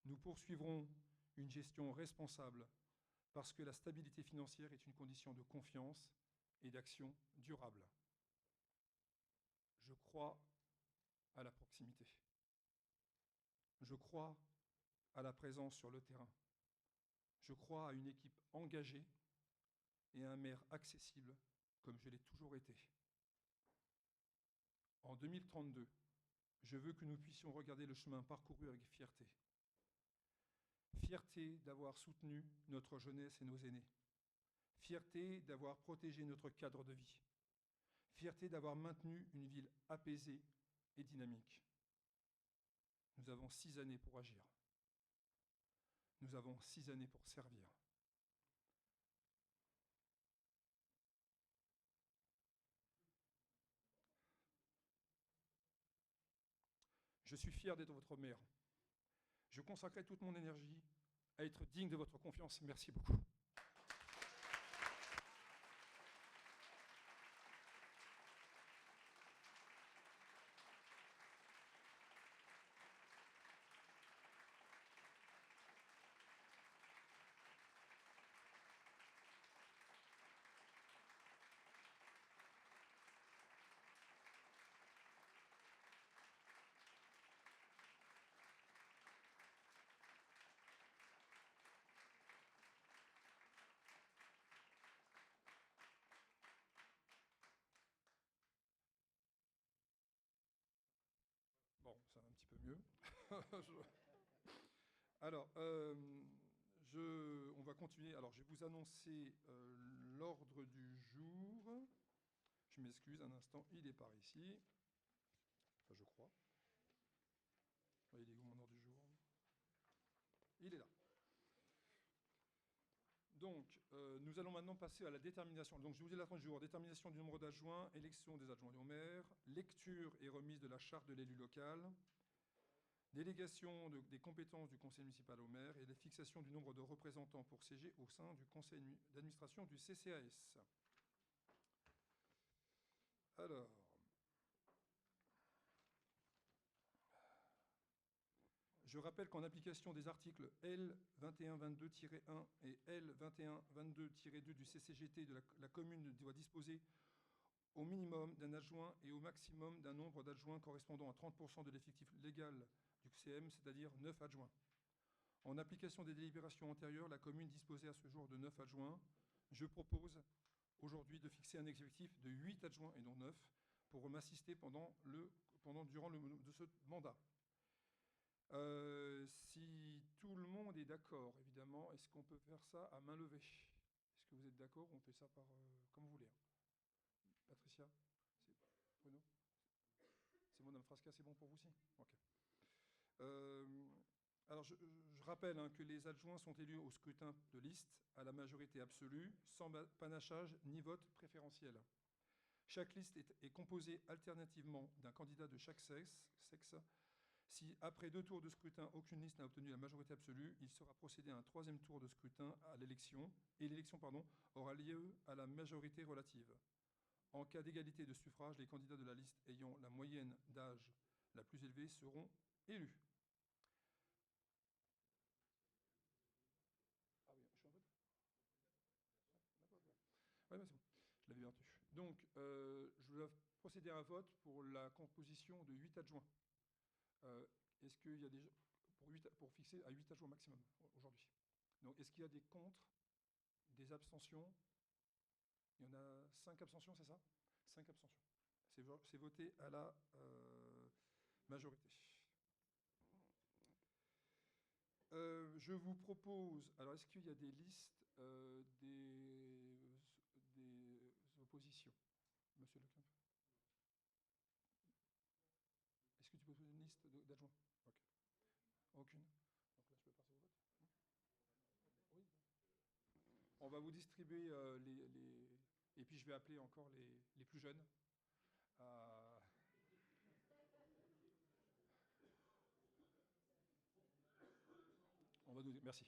Nous poursuivrons une gestion responsable parce que la stabilité financière est une condition de confiance et d'action durable. Je crois à la proximité. Je crois à la présence sur le terrain. Je crois à une équipe engagée et à un maire accessible comme je l'ai toujours été. En 2032, je veux que nous puissions regarder le chemin parcouru avec fierté. Fierté d'avoir soutenu notre jeunesse et nos aînés. Fierté d'avoir protégé notre cadre de vie. Fierté d'avoir maintenu une ville apaisée et dynamique. Nous avons 6 années pour agir. Nous avons 6 années pour servir. Je suis fier d'être votre maire. Je consacrerai toute mon énergie à être digne de votre confiance. Merci beaucoup. Bon, ça va un petit peu mieux. Alors, on va continuer. Alors, je vais vous annoncer l'ordre du jour. Je m'excuse un instant, il est par ici. Enfin, je crois. Il est où mon ordre du jour? Il est là. Donc, nous allons maintenant passer à la détermination. Donc, je vous ai l'ordre du jour. Détermination du nombre d'adjoints, élection des adjoints au maire, lecture et remise de la charte de l'élu local, délégation des compétences du conseil municipal au maire et la fixation du nombre de représentants pour siéger au sein du conseil d'administration du CCAS. Alors, je rappelle qu'en application des articles L2122-1 et L2122-2 du CCGT, la commune doit disposer au minimum d'un adjoint et au maximum d'un nombre d'adjoints correspondant à 30% de l'effectif légal du CM, c'est-à-dire 9 adjoints. En application des délibérations antérieures, la commune disposait à ce jour de 9 adjoints. Je propose aujourd'hui de fixer un effectif de 8 adjoints et non 9 pour m'assister durant de ce mandat. Si tout le monde est d'accord, évidemment, est-ce qu'on peut faire ça à main levée? Est-ce que vous êtes d'accord? On fait ça comme vous voulez. Patricia? Bruno? C'est bon, Mme Frasca, c'est bon pour vous aussi? Ok. Alors, je rappelle que les adjoints sont élus au scrutin de liste à la majorité absolue, sans panachage ni vote préférentiel. Chaque liste est composée alternativement d'un candidat de chaque sexe. Si, après 2 tours de scrutin, aucune liste n'a obtenu la majorité absolue, il sera procédé à un 3e tour de scrutin et l'élection aura lieu à la majorité relative. En cas d'égalité de suffrage, les candidats de la liste ayant la moyenne d'âge la plus élevée seront élus. Ah oui, je suis en vote? Oui, c'est bon, je l'avais entendu. Donc, je dois procéder à un vote pour la composition de 8 adjoints. Est-ce qu'il y a des pour fixer à 8 adjoints maximum aujourd'hui? Donc, est-ce qu'il y a des contre, des abstentions? Il y en a 5 abstentions, c'est ça? 5 abstentions. C'est voté à la majorité. Je vous propose... Alors, est-ce qu'il y a des listes des oppositions? Monsieur Leclerc? Est-ce que tu peux poser une liste d'adjoints? Ok. Aucune. Donc là, je peux passer au vote? Oui. On va vous distribuer et puis je vais appeler encore les plus jeunes. Merci.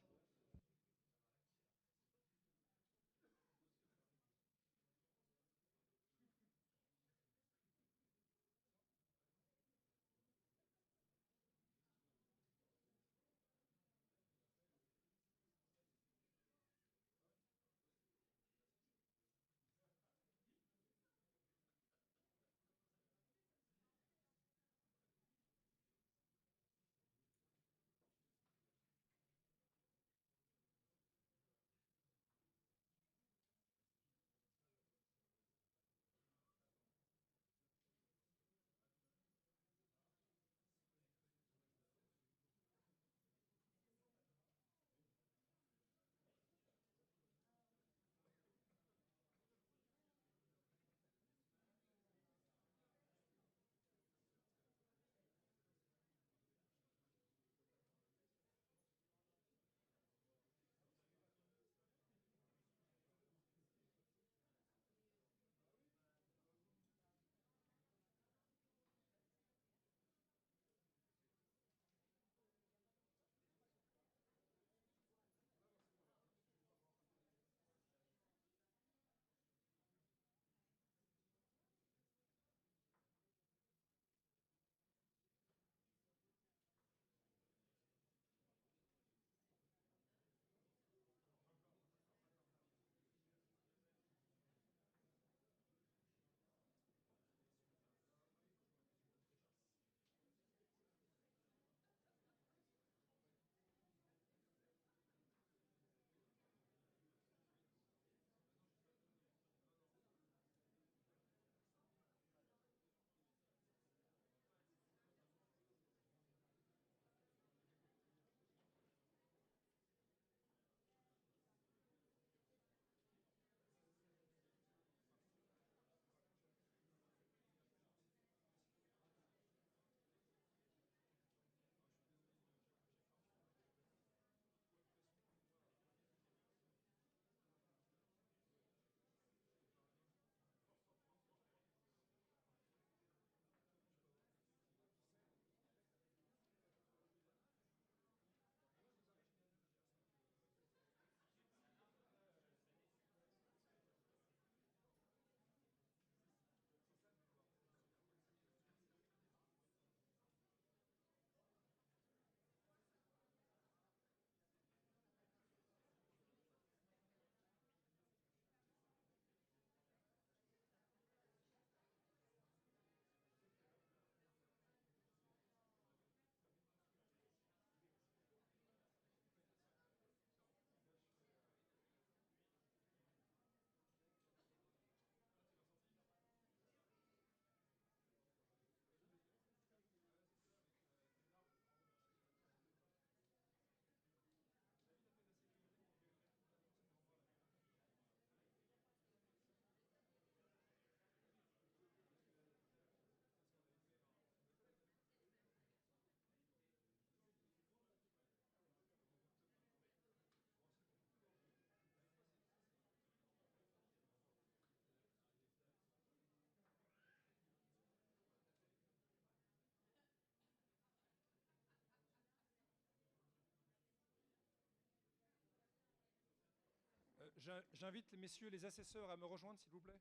J'invite les messieurs les assesseurs à me rejoindre, s'il vous plaît.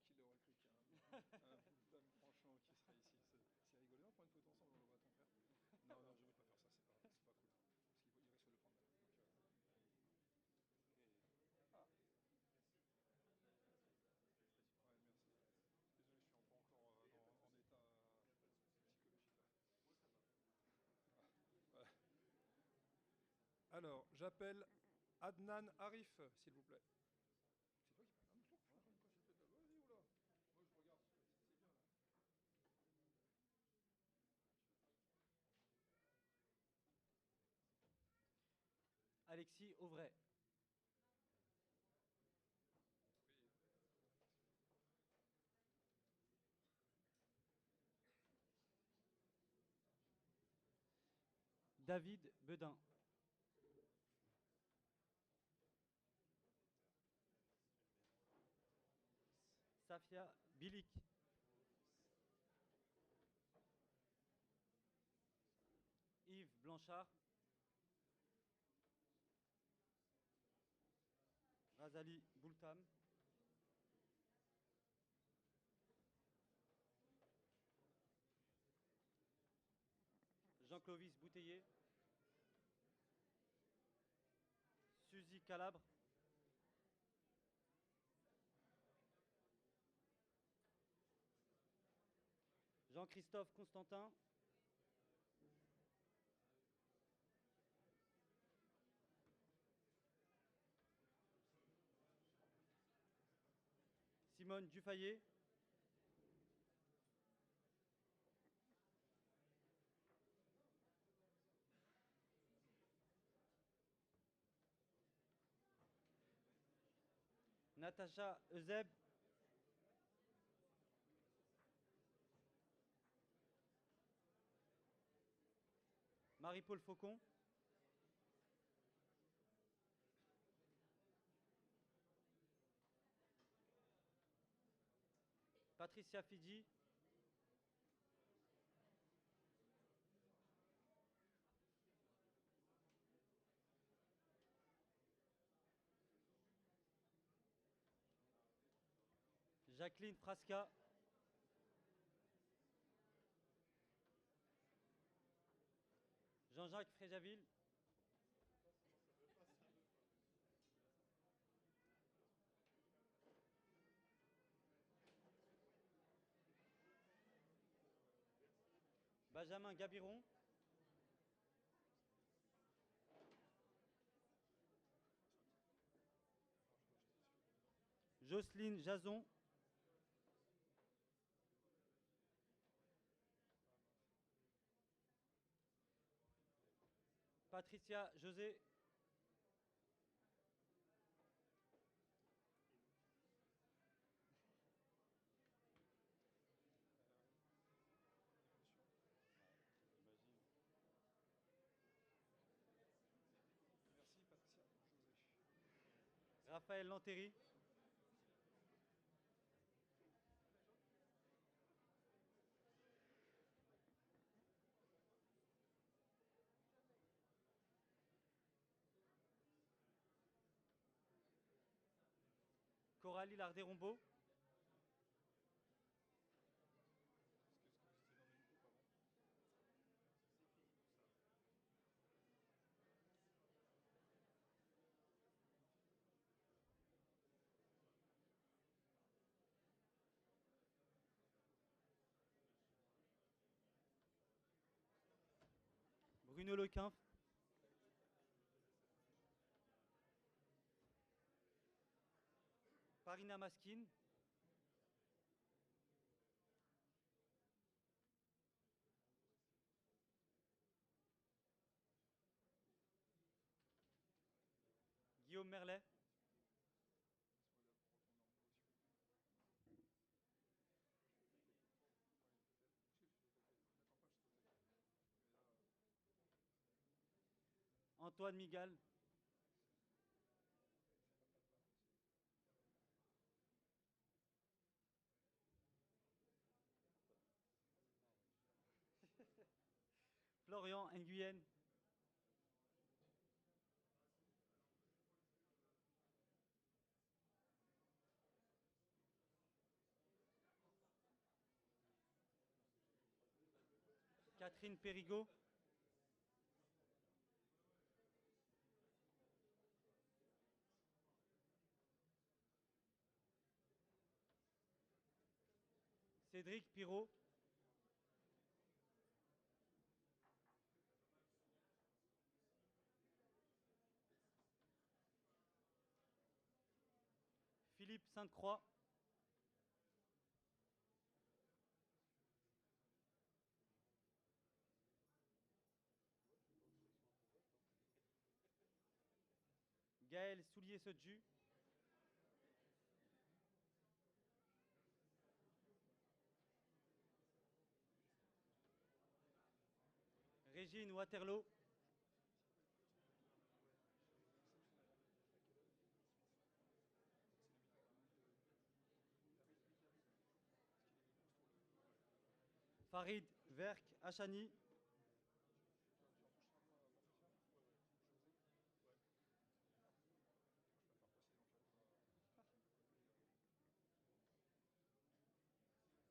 Qui l'aurait cru qu'un Bulldown franchement qui serait ici. C'est rigolo. On prend une photo ensemble, on le voit ton frère. Non, non, je ne vais pas faire ça, c'est pas cool. Parce qu'il risque de le prendre mal. Ah, ouais, merci. Désolé, je suis pas encore en état psychologique là. Voilà. Alors, j'appelle Adnan Arif, s'il vous plaît. C'est toi qui parles. Ah, mais je suis en train de cocher tête là. Vas-y, oula. Moi, je regarde. C'est bien là. Alexis Auvray. Oui. David Bedin. Sarafia Bilik. Yves Blanchard. Razali Boultam. Jean-Clovis Bouteiller. Suzy Calabre. Jean-Christophe Constantin. Simone Dufayet. Natacha Euseb. Marie-Paul Faucon. Patricia Fidji. Jacqueline Frasca. Jean-Jacques Fréjaville. Benjamin Gabiron. Jocelyne Jason. Patricia José. Raphaël Lantéry. Coralie Lardé-Rombaud. Bruno Lequin. Farina Maskin. Guillaume Merlet. Antoine Migal. Florian Nguyen. Catherine Périgot. Cédric Pirot. Philippe Sainte-Croix. Gaël Soulier-Sodju. Régine Waterloo. Farid Verk Hachani.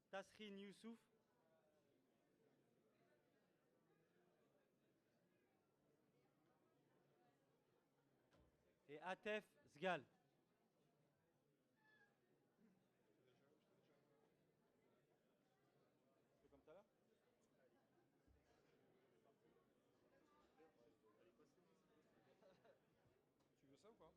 Tasrin Youssouf. Et Atef Sgal. C'est comme ça là? Tu veux ça ou pas?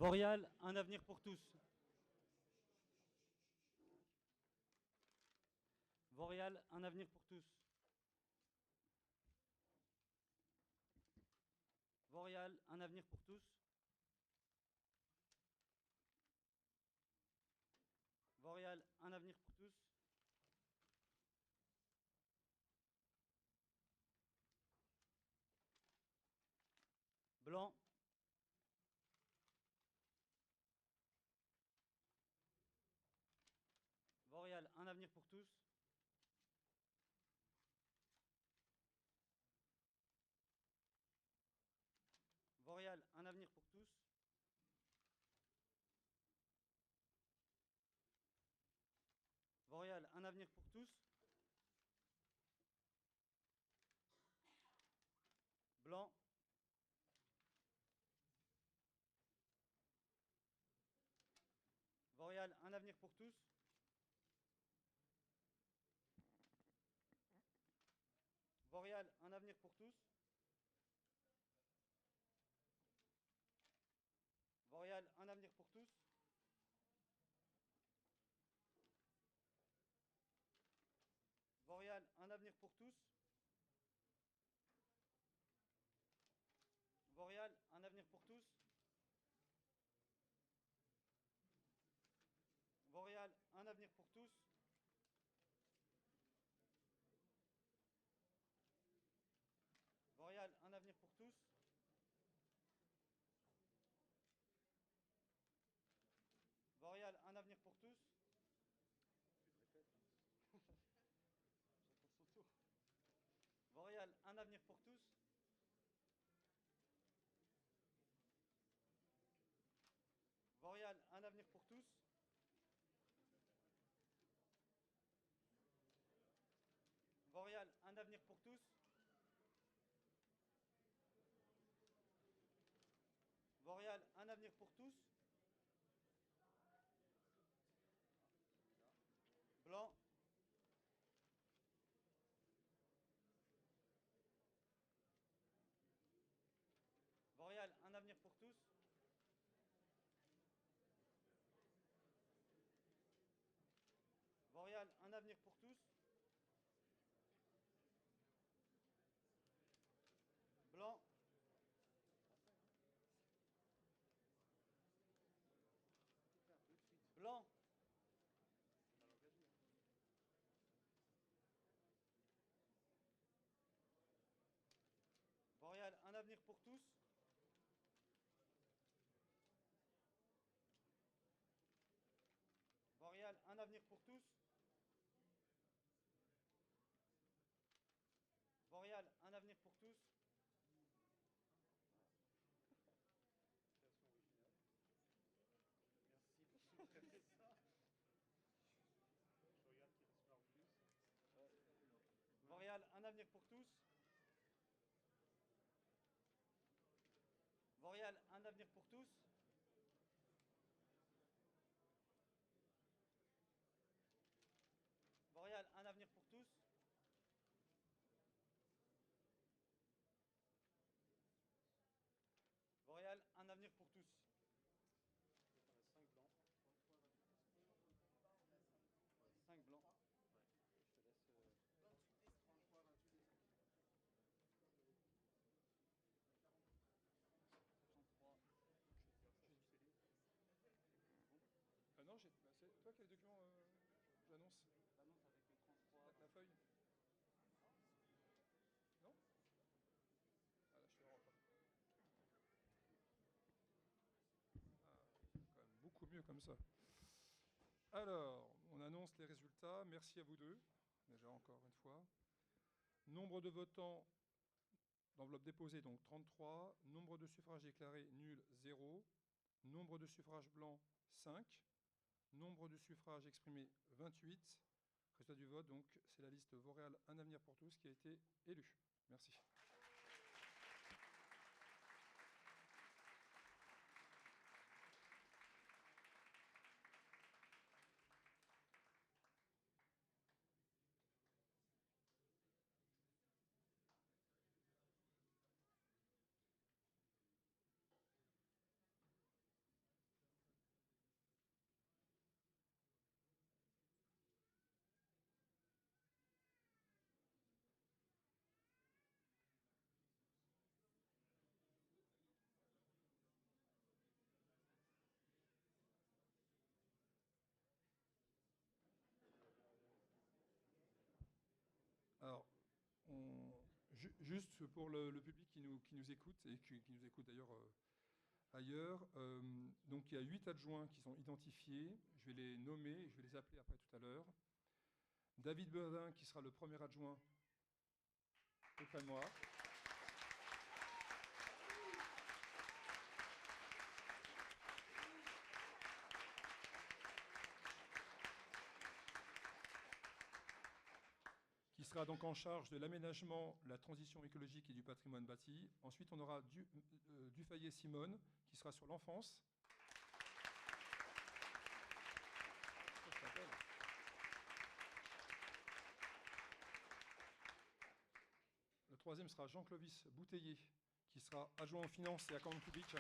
Vorial, un avenir pour tous. Vorial, un avenir pour tous. Vorial, un avenir pour tous. Vorial, un avenir pour tous. Blanc. Vorial, un avenir pour tous. Vorial, un avenir pour tous. Vorial, un avenir pour tous. Blanc. Vorial, un avenir pour tous. Vorial, un avenir pour tous. Vorial, un avenir pour tous. Vorial, un avenir pour tous. Vorial, un avenir pour tous. Vorial, un avenir pour tous. Vorial, un avenir pour tous. Vorial, un avenir pour tous. Vorial, un avenir pour tous. Vorial, un avenir pour tous. Vorial, un avenir pour tous. Vorial, un avenir pour tous. Blanc. Vorial, un avenir pour tous. Vorial, un avenir pour tous. Blanc. Blanc. Vorial, un avenir pour tous. Vorial, un avenir pour tous. Vorial, un avenir pour tous. Vorial, un avenir pour tous. avenir pour tous. Vauréal, un avenir pour tous. Vauréal, un avenir pour tous. 5 blancs. 5 blancs. Je te laisse. 33. Ah non, c'est toi qui as les documents, j'annonce. L'annonce avec les 33. La feuille. Non? Ah là, je te le rends pas. Ah, quand même beaucoup mieux comme ça. Alors, on annonce les résultats. Merci à vous deux, déjà encore une fois. Nombre de votants d'enveloppes déposées, donc 33. Nombre de suffrages déclarés, nul, 0. Nombre de suffrages blancs, 5. Nombre de suffrages exprimés, 28. Résultat du vote, donc c'est la liste Vauréal Un avenir pour tous qui a été élue. Merci. Alors, juste pour le public qui nous écoute, et qui nous écoute d'ailleurs ailleurs, donc il y a 8 adjoints qui sont identifiés. Je vais les nommer et je vais les appeler après tout à l'heure. David Bedin, qui sera le premier adjoint auprès de moi. Qui sera donc en charge de l'aménagement, la transition écologique et du patrimoine bâti. Ensuite, on aura Dufayet Simone, qui sera sur l'enfance. Le troisième sera Jean-Clovis Bouteiller, qui sera adjoint aux finances et à compte public.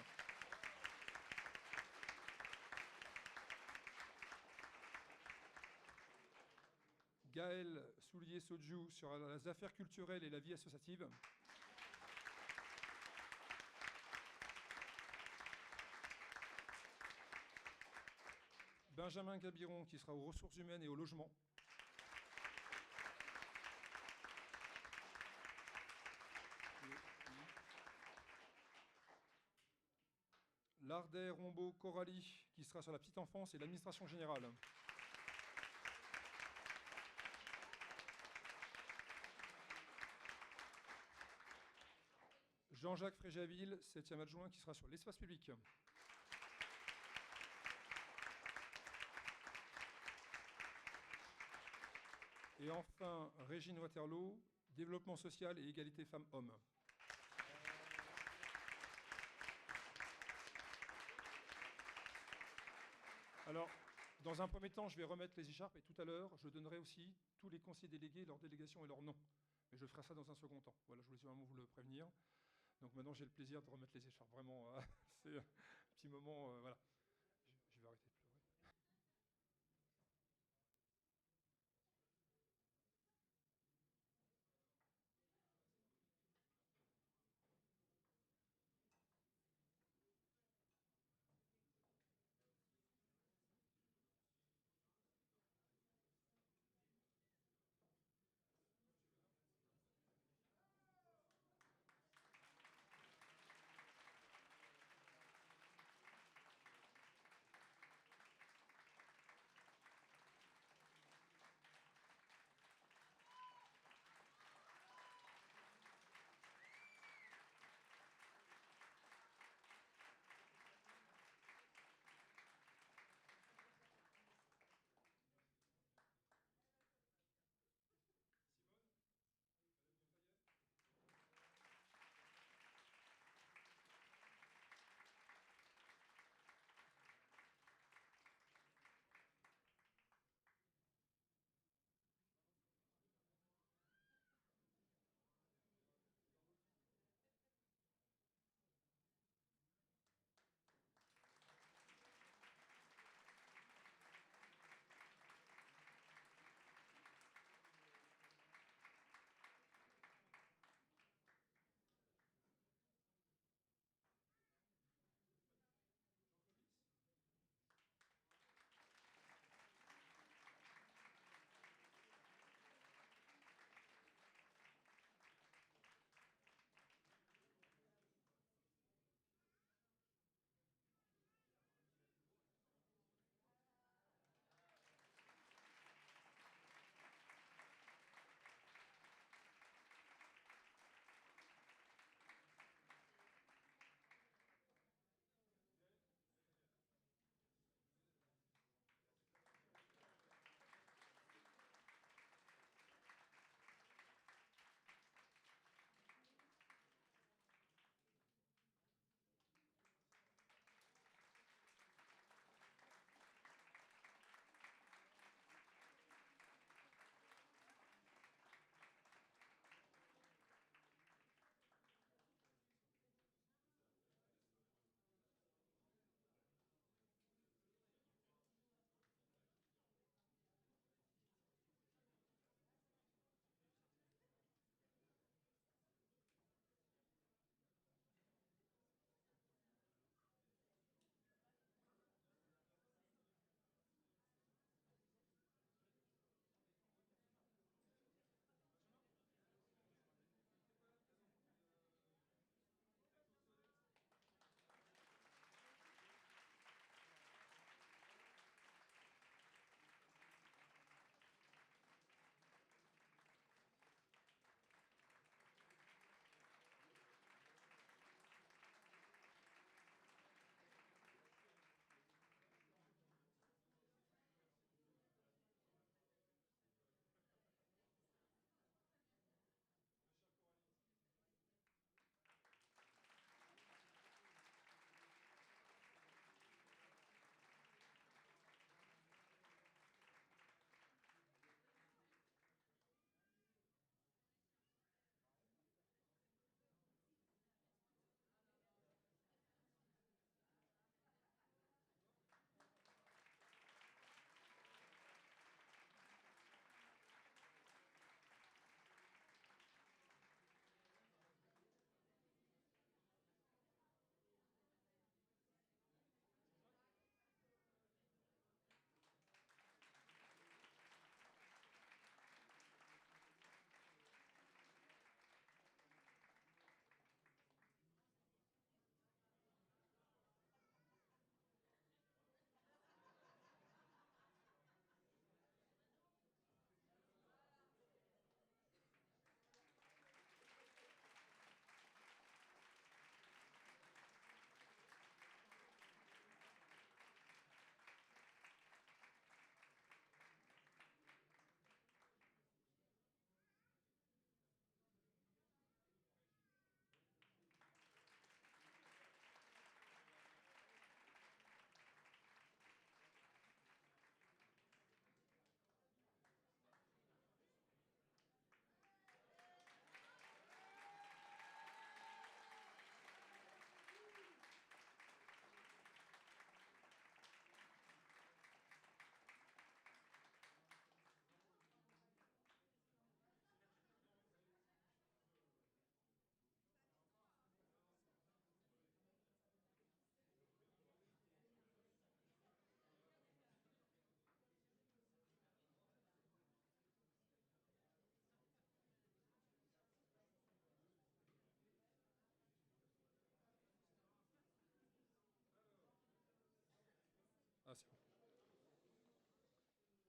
Gaël Soulier-Sodjou sur les affaires culturelles et la vie associative. Benjamin Gabiron, qui sera aux ressources humaines et au logement. Lardet Rombaud Coralie, qui sera sur la petite enfance et l'administration générale. Jean-Jacques Fréjaville, 7e adjoint, qui sera sur l'espace public. Et enfin, Régine Waterloo, développement social et égalité femmes-hommes. Alors, dans un premier temps, je vais remettre les écharpes et tout à l'heure, je donnerai aussi tous les conseillers délégués, leurs délégations et leurs noms. Mais je ferai ça dans un second temps. Voilà, je voulais vraiment vous le prévenir. Donc maintenant, j'ai le plaisir de remettre les écharpes. Vraiment, c'est un petit moment, voilà. Je vais arrêter de pleurer.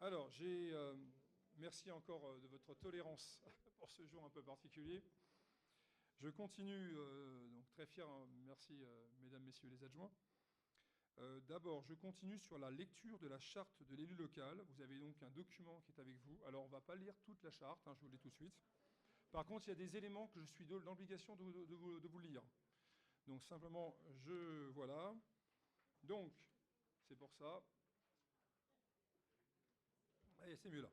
Alors, merci encore de votre tolérance pour ce jour un peu particulier. Je continue, donc très fier, hein, merci mesdames, messieurs les adjoints. D'abord, je continue sur la lecture de la charte de l'élu local. Vous avez donc un document qui est avec vous. Alors, on ne va pas lire toute la charte, hein, je vous le dis tout de suite. Par contre, il y a des éléments que je suis dans l'obligation de vous lire. Donc, simplement, voilà. Donc, c'est pour ça. Allez, c'est mieux là.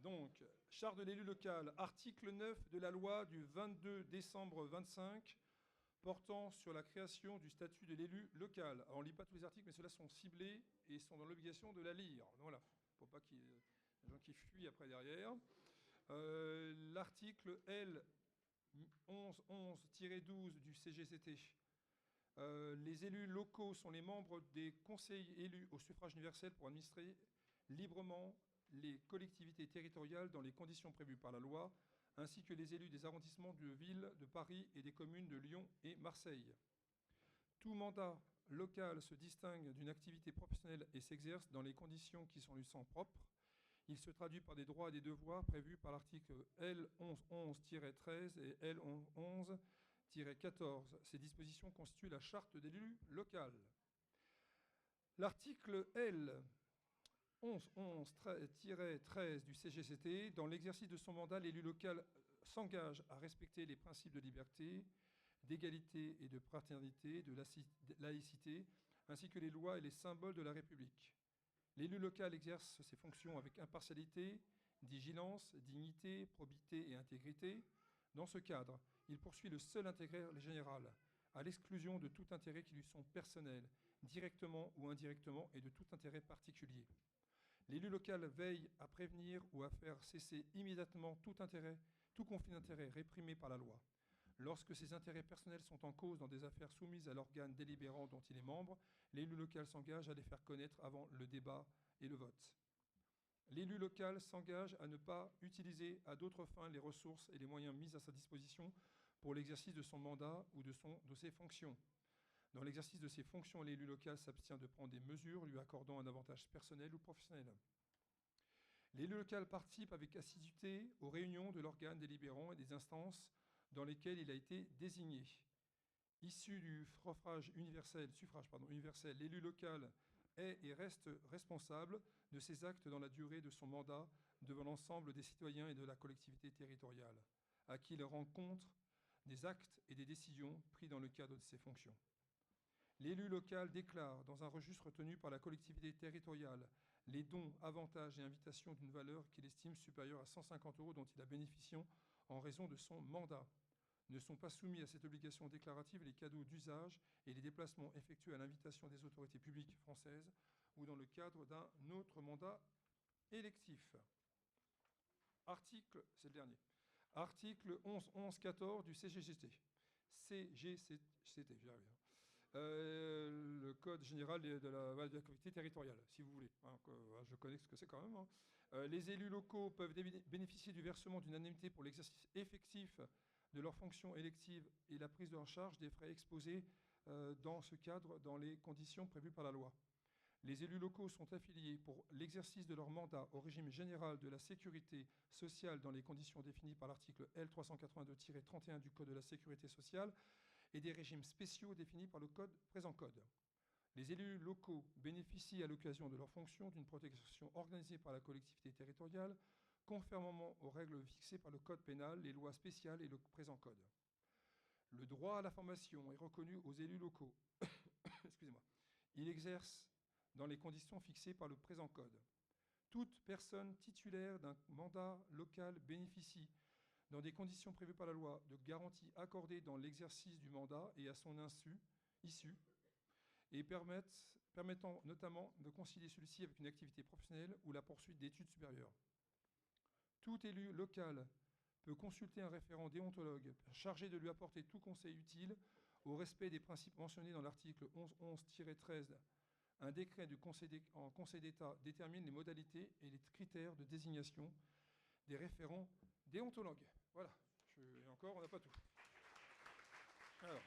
Donc, charte de l'élu local, article 9 de la loi du 22 décembre 25 portant sur la création du statut de l'élu local. Alors, on ne lit pas tous les articles, mais ceux-là sont ciblés et sont dans l'obligation de la lire. Voilà, pour pas qu'il y ait des gens qui fuient après derrière. L'article L 1111-12 du CGCT. Les élus locaux sont les membres des conseils élus au suffrage universel pour administrer librement les collectivités territoriales dans les conditions prévues par la loi, ainsi que les élus des arrondissements de Ville, de Paris et des communes de Lyon et Marseille. Tout mandat local se distingue d'une activité professionnelle et s'exerce dans les conditions qui sont lui sont propres. Il se traduit par des droits et des devoirs prévus par l'article L 1111-13 et L 1111-14. Ces dispositions constituent la charte de l'élu local. L'article L 1111-13 du CGCT, dans l'exercice de son mandat, l'élu local s'engage à respecter les principes de liberté, d'égalité et de fraternité, de laïcité, ainsi que les lois et les symboles de la République. L'élu local exerce ses fonctions avec impartialité, vigilance, dignité, probité et intégrité. Dans ce cadre, il poursuit le seul intérêt général, à l'exclusion de tout intérêt qui lui sont personnels, directement ou indirectement, et de tout intérêt particulier. L'élu local veille à prévenir ou à faire cesser immédiatement tout conflit d'intérêts réprimé par la loi. Lorsque ses intérêts personnels sont en cause dans des affaires soumises à l'organe délibérant dont il est membre, l'élu local s'engage à les faire connaître avant le débat et le vote. L'élu local s'engage à ne pas utiliser à d'autres fins les ressources et les moyens mis à sa disposition pour l'exercice de son mandat ou de ses fonctions. Dans l'exercice de ses fonctions, l'élu local s'abstient de prendre des mesures lui accordant un avantage personnel ou professionnel. L'élu local participe avec assiduité aux réunions de l'organe délibérant et des instances dans lesquelles il a été désigné. Issu du suffrage universel, l'élu local est et reste responsable de ses actes dans la durée de son mandat devant l'ensemble des citoyens et de la collectivité territoriale, à qui il rend compte des actes et des décisions pris dans le cadre de ses fonctions. L'élu local déclare, dans un registre retenu par la collectivité territoriale, les dons, avantages et invitations d'une valeur qu'il estime supérieure à 150 € dont il a bénéficié en raison de son mandat. Ne sont pas soumis à cette obligation déclarative les cadeaux d'usage et les déplacements effectués à l'invitation des autorités publiques françaises ou dans le cadre d'un autre mandat électif. C'est le dernier. Article 1111-14 du CGCT. CGCT, j'y arrive. Le Code général de la collectivité territoriale, si vous voulez. Je connais ce que c'est quand même. Hein. Les élus locaux peuvent bénéficier du versement d'une indemnité pour l'exercice effectif de leurs fonctions électives et la prise en charge des frais exposés dans ce cadre dans les conditions prévues par la loi. Les élus locaux sont affiliés pour l'exercice de leur mandat au régime général de la sécurité sociale dans les conditions définies par l'article L 382-31 du Code de la sécurité sociale et des régimes spéciaux définis par le présent code. Les élus locaux bénéficient à l'occasion de leurs fonctions d'une protection organisée par la collectivité territoriale, conformément aux règles fixées par le code pénal, les lois spéciales et le présent code. Le droit à la formation est reconnu aux élus locaux. Excusez-moi. Il exerce dans les conditions fixées par le présent code. Toute personne titulaire d'un mandat local bénéficie, dans des conditions prévues par la loi, de garanties accordées dans l'exercice du mandat et à son issue, et permettant notamment de concilier celui-ci avec une activité professionnelle ou la poursuite d'études supérieures. Tout élu local peut consulter un référent déontologue chargé de lui apporter tout conseil utile au respect des principes mentionnés dans l'article 1111-13. Un décret en Conseil d'État détermine les modalités et les critères de désignation des référents déontologues. Voilà. Et encore, on n'a pas tout. Alors,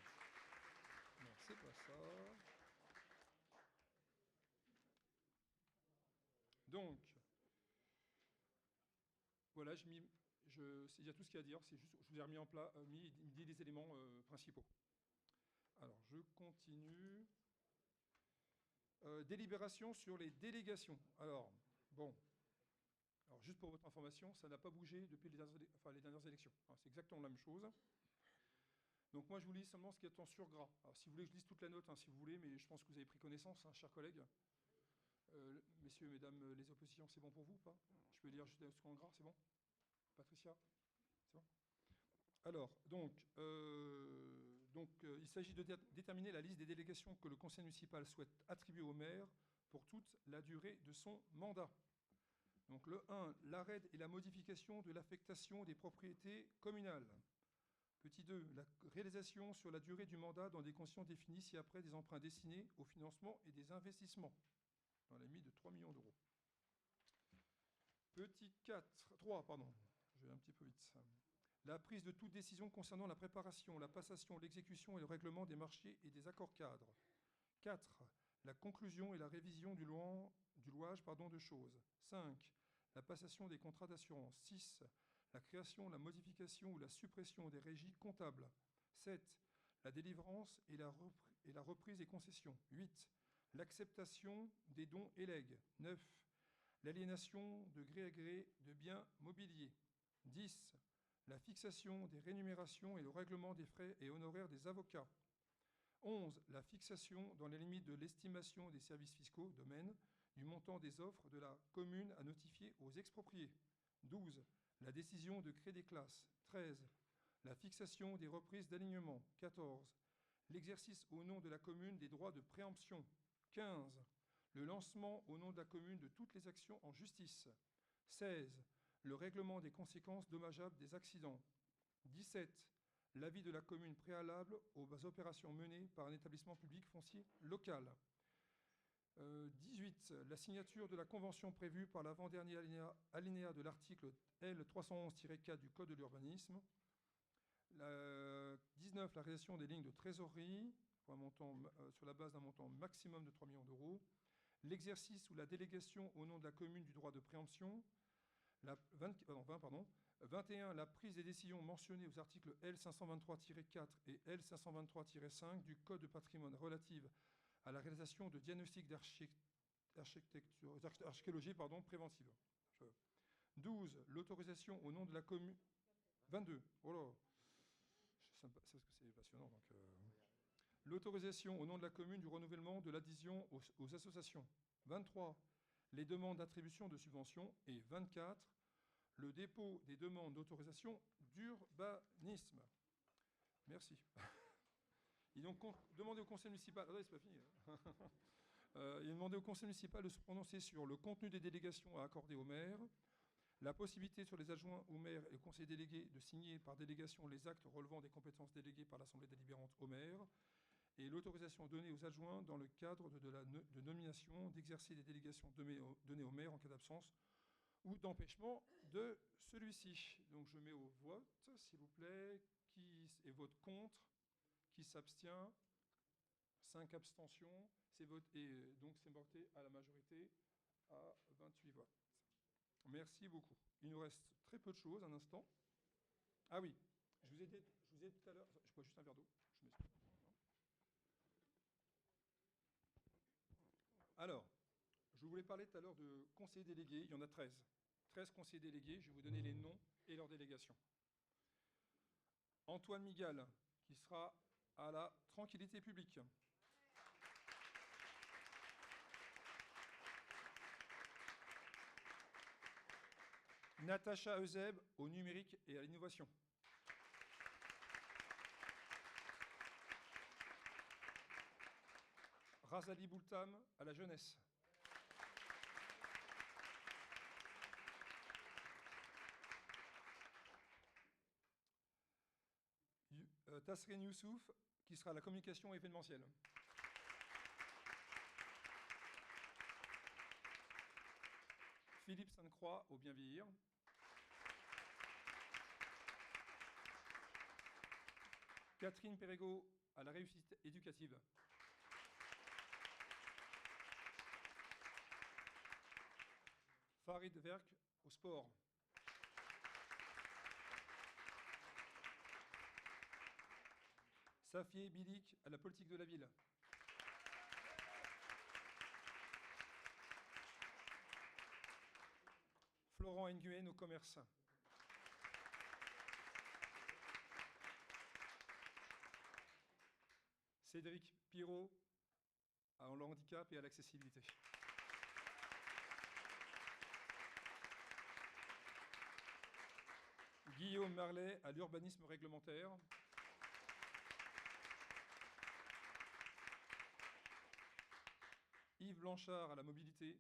non, c'est pas ça. Donc, Voilà, c'est déjà tout ce qu'il y a à dire. C'est juste, je vous ai remis en plat, dit les éléments principaux. Alors, je continue. Délibération sur les délégations. Alors, bon. Alors, juste pour votre information, ça n'a pas bougé depuis les dernières élections. Hein, c'est exactement la même chose. Donc, moi, je vous lis seulement ce qui est en surgras. Alors, si vous voulez que je lise toute la note, hein, si vous voulez, mais je pense que vous avez pris connaissance, hein, chers collègues. Messieurs, mesdames, les oppositions, c'est bon pour vous ou pas? Je peux lire juste ce en gras, c'est bon? Patricia? C'est bon? Alors, il s'agit de déterminer la liste des délégations que le conseil municipal souhaite attribuer au maire pour toute la durée de son mandat. Donc le 1, l'arrêt et la modification de l'affectation des propriétés communales. Petit 2, la réalisation sur la durée du mandat dans des conditions définies ci-après des emprunts destinés au financement et des investissements, dans la limite de 3 millions d'euros. Petit 3, je vais un petit peu vite. La prise de toute décision concernant la préparation, la passation, l'exécution et le règlement des marchés et des accords cadres. 4, la conclusion et la révision du louage de choses. 5, la passation des contrats d'assurance. 6, la création, la modification ou la suppression des régies comptables. 7, la délivrance et la reprise des concessions. 8, l'acceptation des dons et legs. 9, l'aliénation de gré à gré de biens mobiliers. 10, la fixation des rémunérations et le règlement des frais et honoraires des avocats. 11, la fixation, dans les limites de l'estimation des services fiscaux, domaine, du montant des offres de la commune à notifier aux expropriés. 12, la décision de créer des classes. 13, la fixation des reprises d'alignement. 14, l'exercice au nom de la commune des droits de préemption. 15, le lancement au nom de la commune de toutes les actions en justice. 16, le règlement des conséquences dommageables des accidents. 17, l'avis de la commune préalable aux opérations menées par un établissement public foncier local. 18, la signature de la convention prévue par l'avant-dernier alinéa de l'article L311-4 du Code de l'urbanisme. 19, la réalisation des lignes de trésorerie pour sur la base d'un montant maximum de 3 millions d'euros. L'exercice ou la délégation au nom de la commune du droit de préemption. 21, la prise des décisions mentionnées aux articles L523-4 et L523-5 du Code de patrimoine relative à la réalisation de diagnostics d'archéologie préventive. 12, l'autorisation au nom de la commune... 22, oh là, c'est parce que c'est passionnant. L'autorisation au nom de la commune du renouvellement de l'adhésion aux associations. 23, les demandes d'attribution de subventions. Et 24, le dépôt des demandes d'autorisation d'urbanisme. Merci. Il est donc demandé au conseil municipal... Ah, c'est pas fini. Il est demandé au conseil municipal de se prononcer sur le contenu des délégations à accorder au maire, la possibilité sur les adjoints au maire et au conseil délégué de signer par délégation les actes relevant des compétences déléguées par l'Assemblée délibérante au maire, et l'autorisation donnée aux adjoints dans le cadre de nomination d'exercer des délégations données au maire en cas d'absence ou d'empêchement de celui-ci. Donc je mets au vote, s'il vous plaît, qui vote contre, qui s'abstient, 5 abstentions, et donc c'est voté à la majorité à 28 votes. Merci beaucoup. Il nous reste très peu de choses, un instant. Ah oui, je vous ai dit tout à l'heure, je bois juste un verre d'eau, je m'excuse. Alors, je voulais parler tout à l'heure de conseillers délégués, il y en a 13. 13 conseillers délégués, je vais vous donner les noms et leurs délégations. Antoine Migal, qui sera à la tranquillité publique. Natacha Euseb, au numérique et à l'innovation. Razali Boultam, à la jeunesse. Tasrin Youssouf, qui sera à la communication événementielle. Philippe Sainte-Croix, au bien vieillir. Catherine Perregaux, à la réussite éducative. Farid Verk, au sport. Safié Bilik à la politique de la ville. Florent Nguyen au commerce. Cédric Pirot à le handicap et à l'accessibilité. Guillaume Marlet à l'urbanisme réglementaire. Yves Blanchard à la mobilité.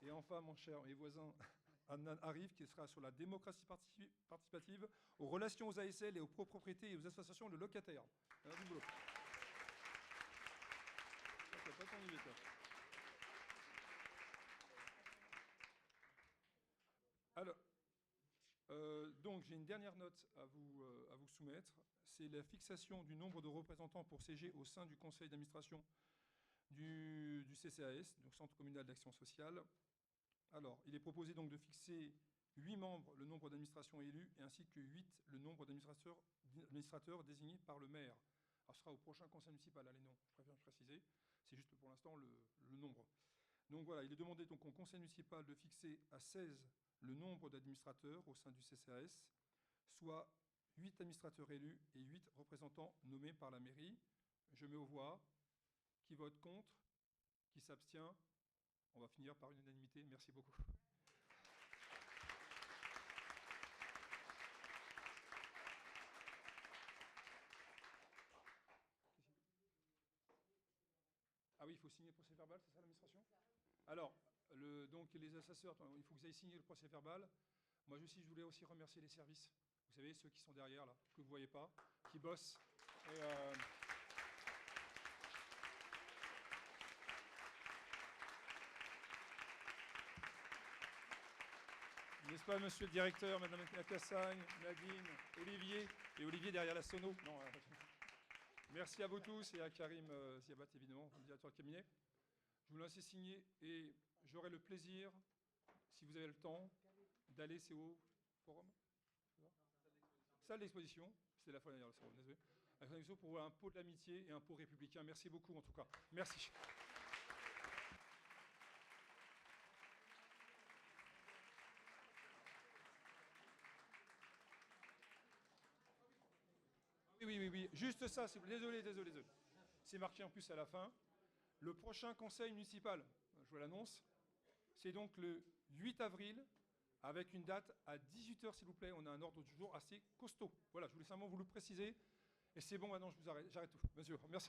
Et enfin, mon cher et voisin Adnan Arif, qui sera sur la démocratie participative, aux relations aux ASL et aux copropriétés et aux associations de locataires. Du boulot. Alors, donc j'ai une dernière note à vous soumettre. C'est la fixation du nombre de représentants pour siéger au sein du conseil d'administration du CCAS, donc Centre communal d'action sociale. Alors, il est proposé donc de fixer 8 membres, le nombre d'administrations élus, et ainsi que 8, le nombre d'administrateurs désignés par le maire. Alors, ce sera au prochain conseil municipal, les noms, je préfère préciser. C'est juste pour l'instant le nombre. Donc voilà, il est demandé donc au conseil municipal de fixer à 16 le nombre d'administrateurs au sein du CCAS, soit 8 administrateurs élus et 8 représentants nommés par la mairie. Je mets aux voix. Qui vote contre? Qui s'abstient? On va finir par une unanimité. Merci beaucoup. Ah oui, il faut signer le procès verbal, c'est ça l'administration? Alors, donc les assesseurs, il faut que vous ayez signé le procès verbal. Moi aussi, je voulais aussi remercier les services. Vous savez, ceux qui sont derrière, là, que vous ne voyez pas, qui bossent. Et, n'est-ce pas, monsieur le directeur, madame Cassagne, Nadine, Olivier, et Olivier derrière la sono. Non, merci à vous tous et à Karim Ziabat, évidemment, le directeur de cabinet. Je vous laisse signer et j'aurai le plaisir, si vous avez le temps, d'aller, c'est au forum, salle d'exposition, c'est la fois dernière, désolé, pour voir un pot de l'amitié et un pot républicain. Merci beaucoup en tout cas. Merci. Oui. Juste ça, désolé. C'est marqué en plus à la fin. Le prochain conseil municipal, je vous l'annonce, c'est donc le 8 avril, avec une date à 18h, s'il vous plaît. On a un ordre du jour assez costaud. Voilà, je voulais simplement vous le préciser. Et c'est bon, maintenant, je vous arrête. J'arrête tout. Monsieur, merci à vous.